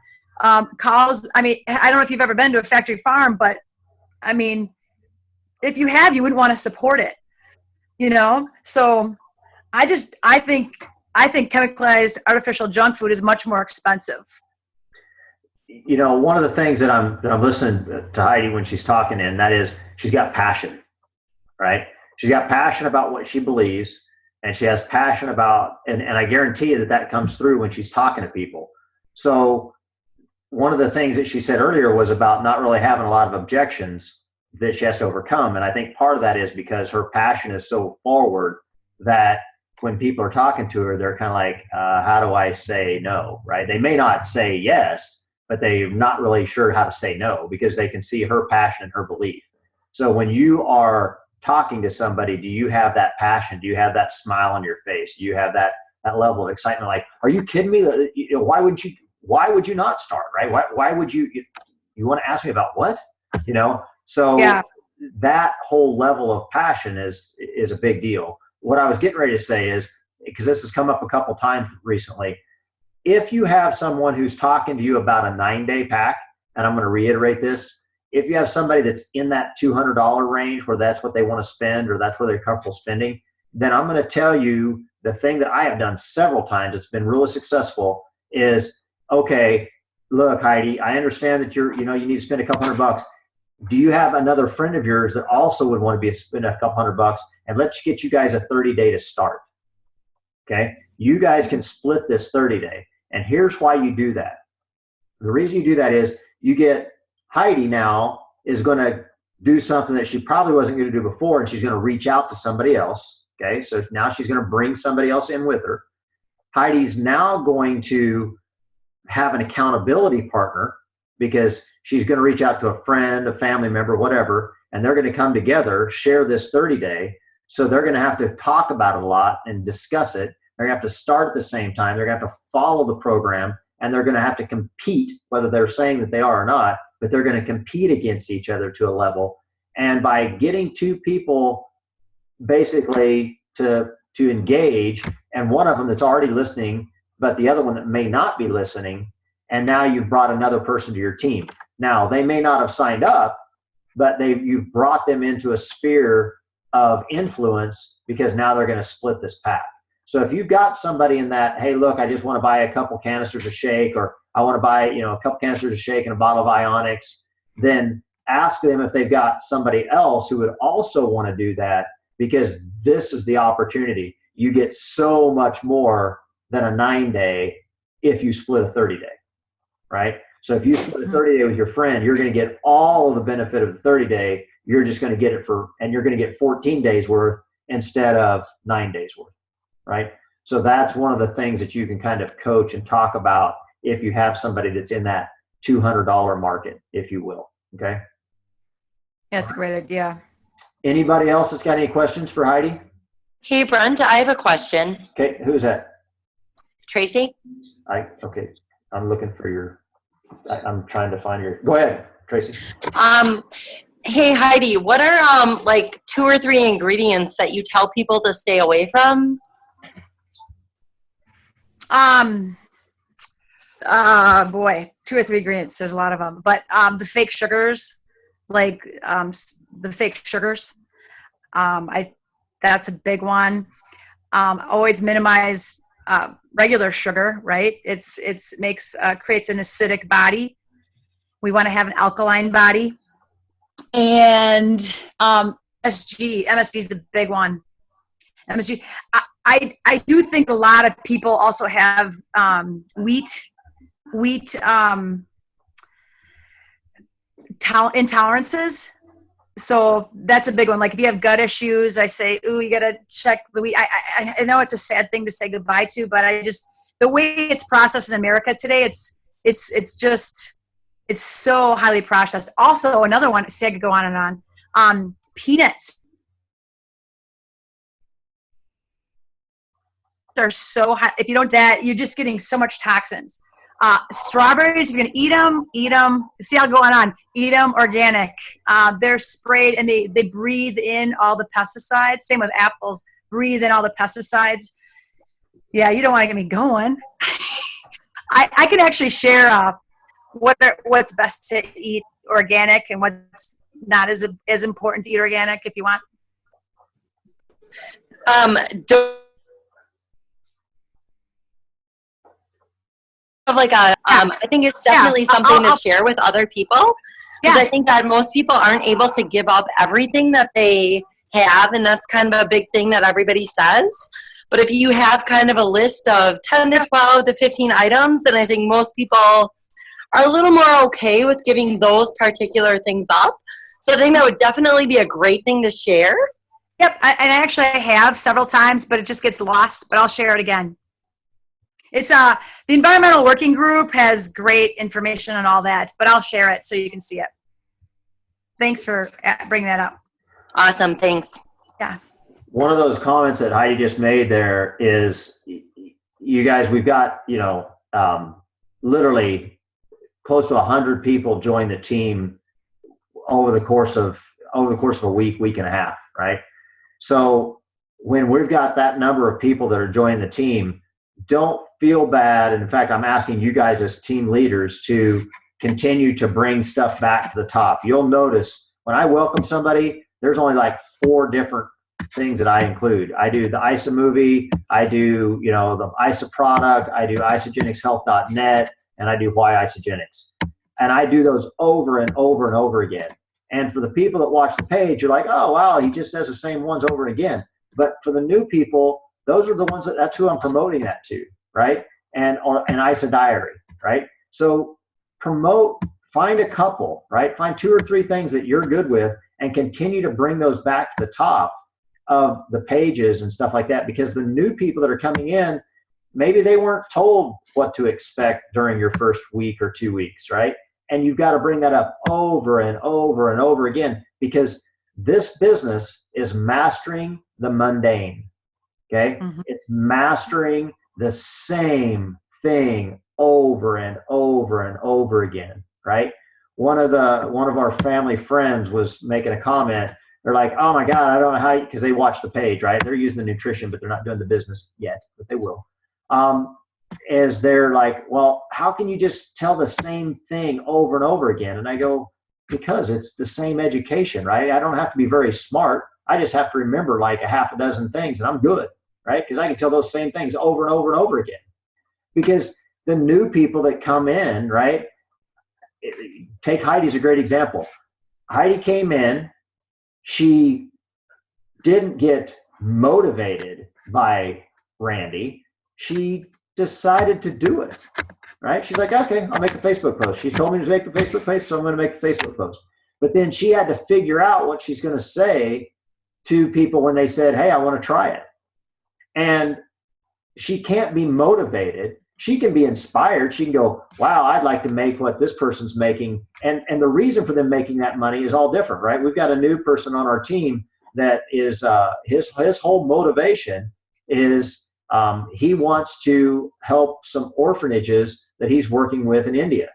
cows. I mean, I don't know if you've ever been to a factory farm, but I mean, if you have, you wouldn't want to support it, you know? So I think chemicalized artificial junk food is much more expensive. You know, one of the things that I'm listening to Heidi when she's talking, and that is she's got passion, right? She's got passion about what she believes, and she has passion about, and I guarantee you that comes through when she's talking to people. So one of the things that she said earlier was about not really having a lot of objections that she has to overcome. And I think part of that is because her passion is so forward that when people are talking to her, they're kind of like, how do I say no, right? They may not say yes, but they're not really sure how to say no because they can see her passion and her belief. So when you are talking to somebody, do you have that passion? Do you have that smile on your face? Do you have that level of excitement? Like, are you kidding me? Why would you not start, right? Why would you want to ask me about what? You know, so Yeah. that whole level of passion is a big deal. What I was getting ready to say is, because this has come up a couple times recently, if you have someone who's talking to you about a 9-day pack, and I'm going to reiterate this, if you have somebody that's in that $200 range where that's what they want to spend or that's where they're comfortable spending, then I'm going to tell you the thing that I have done several times, it's been really successful, is, okay, look, Heidi, I understand that you need to spend a couple $100. Do you have another friend of yours that also would want to spend a couple $100? And let's get you guys a 30-day to start. Okay, you guys can split this 30-day, and here's why you do that. The reason you do that is you get Heidi now is going to do something that she probably wasn't going to do before, and she's going to reach out to somebody else. Okay, so now she's going to bring somebody else in with her. Heidi's now going to have an accountability partner because she's going to reach out to a friend, a family member, whatever, and they're going to come together, share this 30-day. So they're going to have to talk about it a lot and discuss it. They're going to have to start at the same time. They're going to have to follow the program, and they're going to have to compete, whether they're saying that they are or not, but they're going to compete against each other to a level. And by getting two people basically to engage, and one of them that's already listening, but the other one that may not be listening, and now you've brought another person to your team. Now, they may not have signed up, but you've brought them into a sphere of influence because now they're going to split this pack. So if you've got somebody in that, hey, look, I just want to buy a couple canisters of shake, or I want to buy, a couple canisters of shake and a bottle of Ionics, then ask them if they've got somebody else who would also want to do that, because this is the opportunity. You get so much more than a 9-day if you split a 30-day, right? So if you split a 30-day with your friend, you're going to get all of the benefit of the 30-day. You're just going to get it and you're going to get 14 days worth instead of 9 days worth, right? So that's one of the things that you can kind of coach and talk about if you have somebody that's in that $200 market, if you will, okay? Yeah, it's a great idea. Anybody else that's got any questions for Heidi? Hey, Brent, I have a question. Okay, who's that? Tracy? Okay, I'm looking for I'm trying to find your, go ahead, Tracy. Hey, Heidi, what are like 2 or 3 ingredients that you tell people to stay away from? Boy, 2 or 3 ingredients. There's a lot of them, but the fake sugars, like the fake sugars, that's a big one. Always minimize regular sugar, right? It's creates an acidic body. We want to have an alkaline body, and MSG is the big one. MSG. I do think a lot of people also have wheat intolerances. So that's a big one. Like if you have gut issues, I say, ooh, you got to check the wheat. I know it's a sad thing to say goodbye to, but the way it's processed in America today, it's so highly processed. Also, another one, see, I could go on and on. Peanuts are so high. If you don't that, you're just getting so much toxins. Strawberries, if you're gonna eat them. See, I'll go on. Eat them organic. They're sprayed and they breathe in all the pesticides. Same with apples, breathe in all the pesticides. Yeah, you don't want to get me going. I can actually share what's best to eat organic and what's not as important to eat organic if you want. Do have like a I think it's definitely something to share with other people, because I think that most people aren't able to give up everything that they have, and that's kind of a big thing that everybody says. But if you have kind of a list of 10 to 12 to 15 items, then I think most people are a little more okay with giving those particular things up. So I think that would definitely be a great thing to share. Yep, and I actually have several times, but it just gets lost, but I'll share it again. It's the Environmental Working Group has great information on all that, but I'll share it so you can see it. Thanks for bringing that up. Awesome, thanks. Yeah. One of those comments that Heidi just made there is, you guys, we've got, literally close to 100 people join the team over the course of a week and a half, right? So when we've got that number of people that are joining the team, don't feel bad. And in fact, I'm asking you guys as team leaders to continue to bring stuff back to the top. You'll notice when I welcome somebody, there's only like 4 different things that I include. I do the ISA movie, I do, the ISA product, I do isogenicshealth.net, and I do Why Isogenics. And I do those over and over and over again. And for the people that watch the page, you're like, oh, wow, he just does the same ones over and again. But for the new people, those are the ones that's who I'm promoting that to, right? And ISA Diary, right? So find a couple, right? Find 2 or 3 things that you're good with and continue to bring those back to the top of the pages and stuff like that, because the new people that are coming in, maybe they weren't told what to expect during your first week or 2 weeks, right? And you've got to bring that up over and over and over again, because this business is mastering the mundane. Okay. Mm-hmm. It's mastering the same thing over and over and over again. Right. One of our family friends was making a comment. They're like, oh my God, I don't know how, because they watch the page, right? They're using the nutrition, but they're not doing the business yet, but they will. As they're like, well, how can you just tell the same thing over and over again? And I go, because it's the same education, right? I don't have to be very smart. I just have to remember like a half a dozen things and I'm good, right? Because I can tell those same things over and over and over again. Because the new people that come in, right? Take Heidi's a great example. Heidi came in, she didn't get motivated by Randy. She decided to do it, right? She's like, okay, I'll make a Facebook post. She told me to make the Facebook post, so I'm going to make the Facebook post. But then she had to figure out what she's going to say to people when they said, hey, I want to try it. And she can't be motivated. She can be inspired. She can go, wow, I'd like to make what this person's making. And the reason for them making that money is all different, right? We've got a new person on our team that is his whole motivation is he wants to help some orphanages that he's working with in India.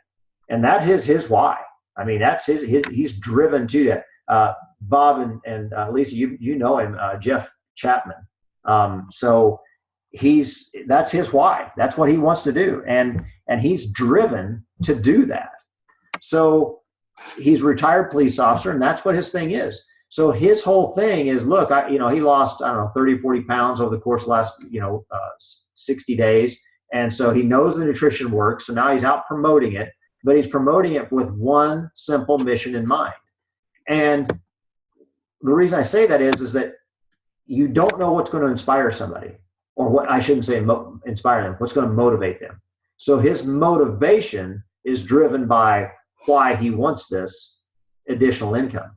And that is his why. I mean, that's he's driven to that. Bob and Lisa, you know him, Jeff Chapman. So that's his why. That's what he wants to do. And he's driven to do that. So he's a retired police officer, and that's what his thing is. So his whole thing is, look, he lost, 30, 40 pounds over the course of the last, 60 days. And so he knows the nutrition works. So now he's out promoting it, but he's promoting it with one simple mission in mind. And the reason I say that is that you don't know what's going to inspire somebody, or what I shouldn't say inspire them, what's going to motivate them. So his motivation is driven by why he wants this additional income.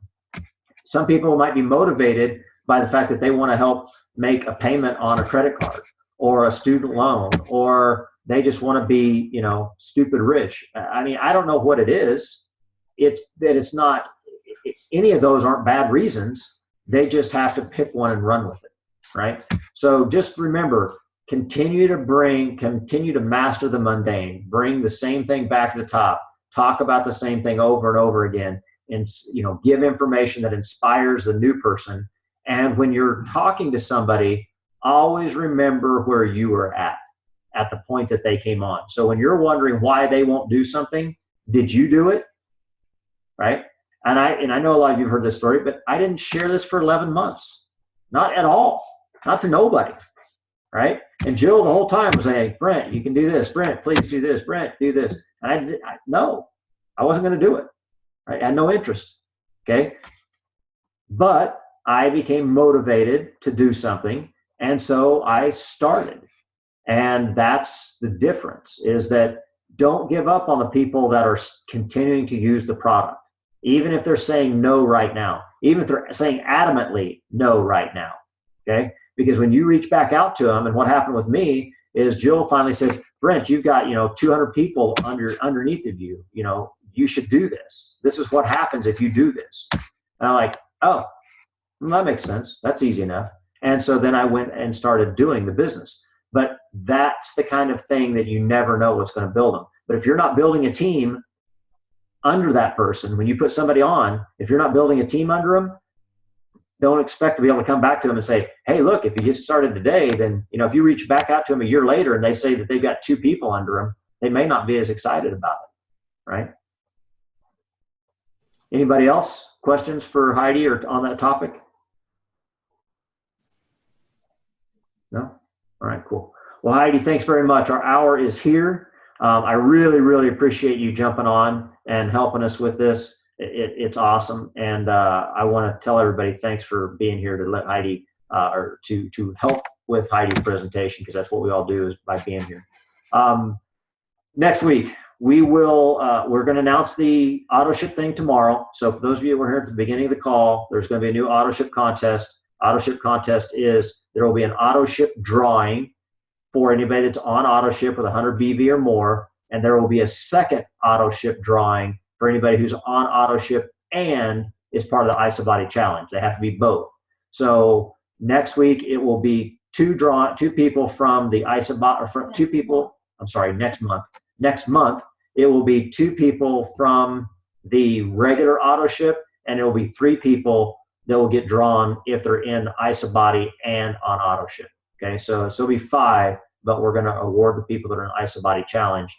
Some people might be motivated by the fact that they want to help make a payment on a credit card or a student loan, or they just want to be, stupid rich. I mean, I don't know what it is. It's not, any of those aren't bad reasons. They just have to pick one and run with it, right? So just remember, continue to master the mundane, bring the same thing back to the top, talk about the same thing over and over again, and give information that inspires the new person. And when you're talking to somebody, always remember where you were at the point that they came on. So when you're wondering why they won't do something, did you do it? Right? And I know a lot of you have heard this story, but I didn't share this for 11 months. Not at all. Not to nobody. Right? And Jill the whole time was saying, Brent, you can do this. Brent, please do this. Brent, do this. And no, I wasn't going to do it. Right? I had no interest. Okay? But I became motivated to do something. And so I started. And that's the difference, is that don't give up on the people that are continuing to use the product, even if they're saying no right now, even if they're saying adamantly no right now. Okay? Because when you reach back out to them, and what happened with me is Jill finally said, Brent, you've got 200 people underneath of you. You should do this. This is what happens if you do this. And I'm like, oh, well, that makes sense. That's easy enough. And so then I went and started doing the business. But that's the kind of thing that you never know what's going to build them. But if you're not building a team under that person, when you put somebody on, if you're not building a team under them, don't expect to be able to come back to them and say, hey, look, if you get started today, then, if you reach back out to them a year later and they say that they've got 2 people under them, they may not be as excited about it, right? Anybody else? Questions for Heidi or on that topic? No? All right, cool. Well, Heidi, thanks very much. Our hour is here. I really, really appreciate you jumping on and helping us with this. It's awesome. And I want to tell everybody thanks for being here to let Heidi, or to help with Heidi's presentation, because that's what we all do is by being here. Next week, we're going to announce the auto ship thing tomorrow. So for those of you who were here at the beginning of the call, there's going to be a new auto ship contest. Auto ship contest is there will be an auto ship drawing for anybody that's on auto ship with 100 BV or more, and there will be a second auto ship drawing for anybody who's on auto ship and is part of the ISABODY challenge. They have to be both. So next week it will be two people from the ISABODY, or from 2 people. I'm sorry, next month. Next month it will be 2 people from the regular auto ship, and it will be 3 people that will get drawn if they're in ISABODY and on auto ship. Okay, so it'll be 5, but we're going to award the people that are in ISABODY challenge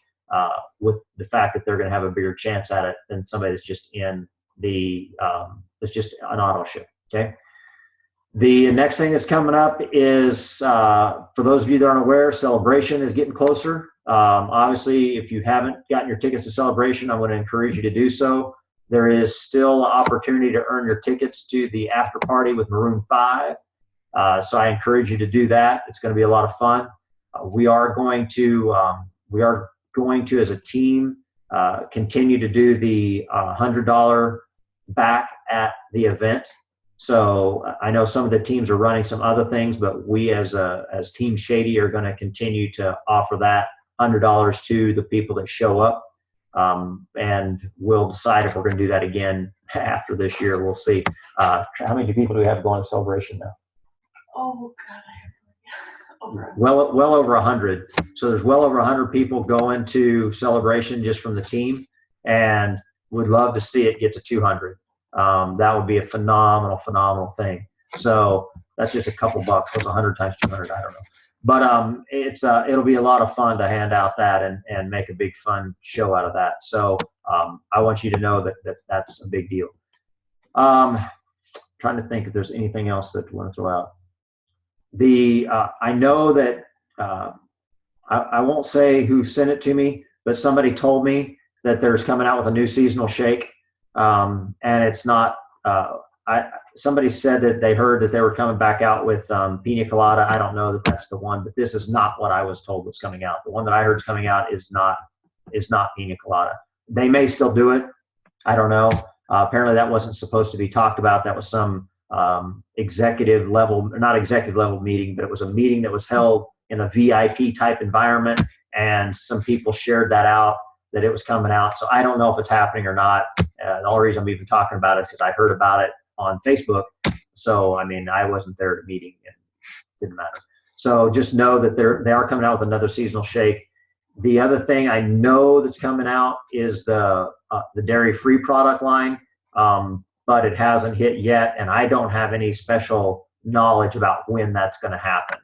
with the fact that they're going to have a bigger chance at it than somebody that's just in the that's just an auto ship. Okay. The next thing that's coming up is for those of you that aren't aware, Celebration is getting closer. Obviously, if you haven't gotten your tickets to Celebration, I'm going to encourage you to do so. There is still an opportunity to earn your tickets to the after party with Maroon 5. So I encourage you to do that. It's going to be a lot of fun. We are going to, as a team, continue to do the $100 back at the event. So I know some of the teams are running some other things, but we as Team Shady are going to continue to offer that $100 to the people that show up. And we'll decide if we're going to do that again after this year. We'll see. How many people do we have going to Celebration now? Oh God, I have Well over 100. So there's well over 100 people going to Celebration just from the team, and would love to see it get to 200. That would be a phenomenal thing. So that's just a couple bucks. What's 100 times 200? I don't know. But it'll be a lot of fun to hand out that and make a big fun show out of that. So I want you to know that's a big deal. Trying to think if there's anything else that you want to throw out. I know that I won't say who sent it to me, but somebody told me that there's coming out with a new seasonal shake, and it's not. Somebody said that they heard that they were coming back out with pina colada. I don't know that that's the one, but this is not what I was told was coming out. The one that I heard is coming out is not pina colada. They may still do it. I don't know. Apparently that wasn't supposed to be talked about. That was some executive level, not executive level meeting, but it was a meeting that was held in a VIP type environment, and some people shared that out, that it was coming out. So I don't know if it's happening or not. The only reason I'm even talking about it is because I heard about it on Facebook. So, I mean, I wasn't there at the meeting, and it didn't matter. So just know that they are coming out with another seasonal shake. The other thing I know that's coming out is the dairy-free product line, but it hasn't hit yet, and I don't have any special knowledge about when that's going to happen.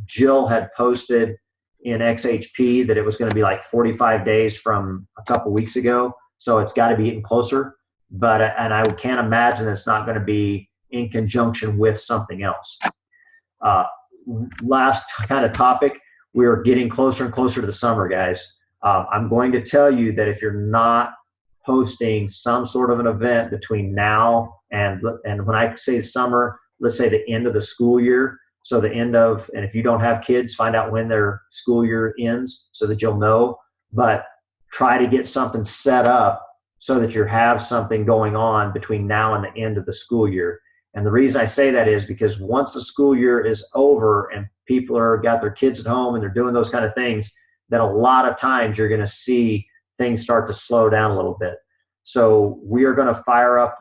Jill had posted in XHP that it was going to be like 45 days from a couple weeks ago. So it's got to be getting closer. But, and I can't imagine that it's not going to be in conjunction with something else. Last kind of topic, we're getting closer and closer to the summer, guys. I'm going to tell you that if you're not hosting some sort of an event between now and when I say summer, let's say the end of the school year. So the end of, and if you don't have kids, find out when their school year ends so that you'll know, but try to get something set up so that you have something going on between now and the end of the school year. And the reason I say that is because once the school year is over and people are got their kids at home and they're doing those kind of things, then a lot of times you're going to see things start to slow down a little bit. So we are going to fire up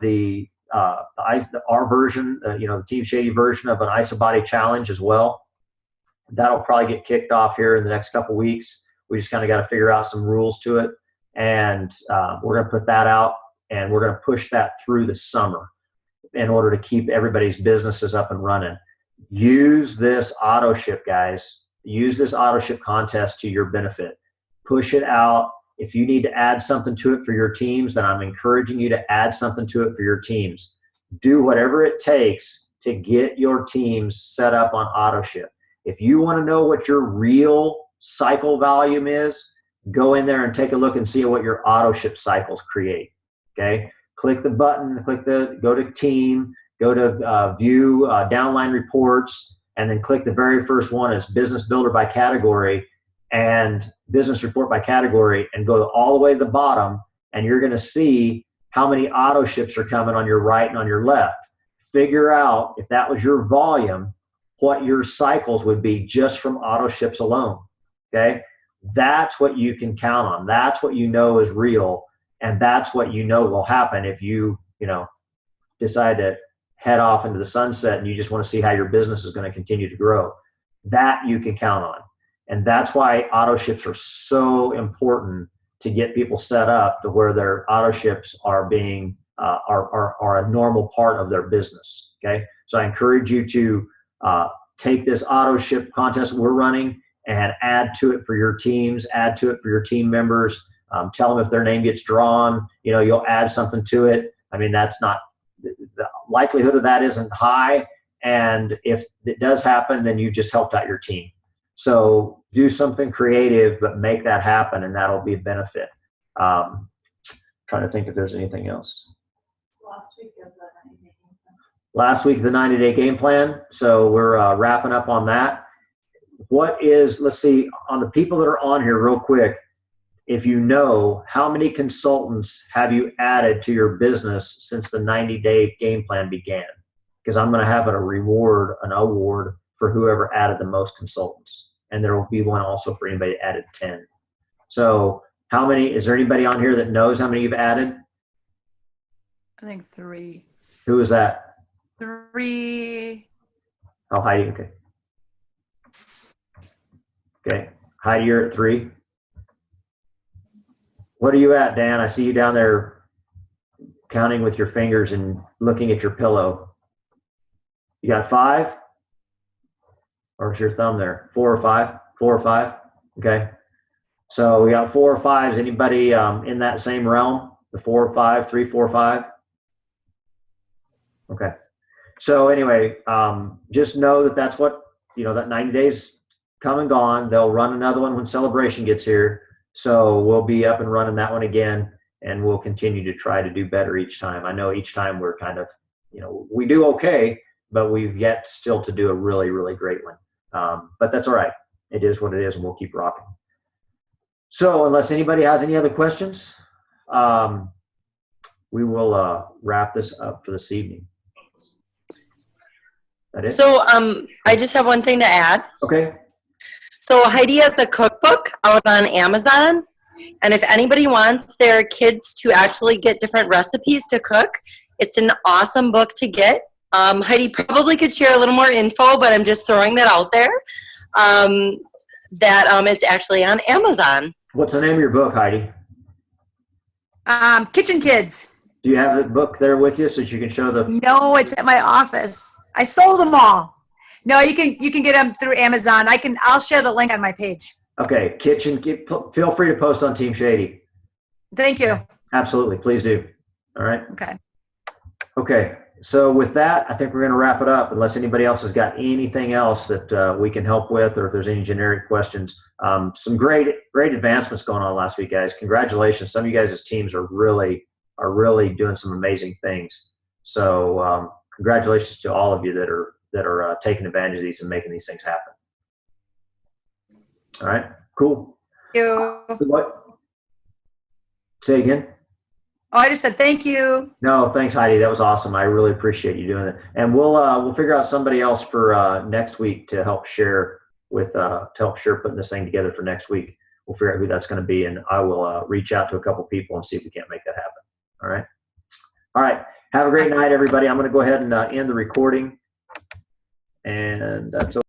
our version, the Team Shady version of an ISOBody challenge as well. That'll probably get kicked off here in the next couple weeks. We just kind of got to figure out some rules to it. And we're going to put that out and we're going to push that through the summer in order to keep everybody's businesses up and running. Use this auto ship, guys. Use this auto ship contest to your benefit. Push it out. If you need to add something to it for your teams, then I'm encouraging you to add something to it for your teams. Do whatever it takes to get your teams set up on auto ship. If you want to know what your real cycle volume is, go in there and take a look and see what your auto ship cycles create. Okay? Click the button, go to team, go to view downline reports, and then click the very first one as business builder by category and business report by category, and go all the way to the bottom, and you're going to see how many auto ships are coming on your right and on your left. Figure out, if that was your volume, what your cycles would be just from auto ships alone. Okay? That's what you can count on. That's what you know is real, and that's what you know will happen if you decide to head off into the sunset and you just want to see how your business is going to continue to grow. That you can count on. And that's why auto ships are so important, to get people set up to where their auto ships are being are a normal part of their business. Okay, so I encourage you to take this auto ship contest we're running and add to it for your teams, add to it for your team members. Tell them if their name gets drawn, you'll add something to it. I mean, that's not, the likelihood of that isn't high, and if it does happen, then you just helped out your team. So do something creative, but make that happen, and that'll be a benefit. Trying to think if there's anything else. Last week, the 90-day game plan. So we're wrapping up on that. Let's see, on the people that are on here real quick, if you know, how many consultants have you added to your business since the 90-day game plan began? Because I'm going to have an award for whoever added the most consultants. And there will be one also for anybody that added 10. So is there anybody on here that knows how many you've added? I think 3. Who is that? 3. Oh, Heidi, okay. Okay, Heidi, you're at 3. What are you at, Dan? I see you down there counting with your fingers and looking at your pillow. You got 5? Or is your thumb there? 4 or 5? 4 or 5? Okay. So we got 4 or 5s. Anybody in that same realm? The 4 or 5, 3, 4, 5? Okay. So anyway, just know that that's what, that 90 days come and gone. They'll run another one when Celebration gets here. So we'll be up and running that one again, and we'll continue to try to do better each time. I know each time we're kind of, we do okay, but we've yet still to do a really, really great one. But that's all right. It is what it is, and we'll keep rocking. So unless anybody has any other questions, we will wrap this up for this evening. That it? So I just have one thing to add. Okay. So Heidi has a cookbook out on Amazon, and if anybody wants their kids to actually get different recipes to cook, it's an awesome book to get. Heidi probably could share a little more info, but I'm just throwing that out there. It's actually on Amazon. What's the name of your book, Heidi? Kitchen Kids. Do you have the book there with you so that you can show the? No, it's at my office. I sold them all. No, you can get them through Amazon. I'll share the link on my page. Okay, kitchen. Feel free to post on Team Shady. Thank you. Absolutely, please do. All right. Okay. Okay. So with that, I think we're going to wrap it up. Unless anybody else has got anything else that we can help with, or if there's any generic questions. Some great advancements going on last week, guys. Congratulations. Some of you guys' teams are really doing some amazing things. So congratulations to all of you that are taking advantage of these and making these things happen. All right. Cool. Thank you. What? Say again. Oh, I just said thank you. No, thanks, Heidi. That was awesome. I really appreciate you doing it. And we'll figure out somebody else for next week to help share putting this thing together for next week. We'll figure out who that's going to be, and I will reach out to a couple people and see if we can't make that happen. All right. All right. Have a great night, everybody. I'm going to go ahead and end the recording, and that's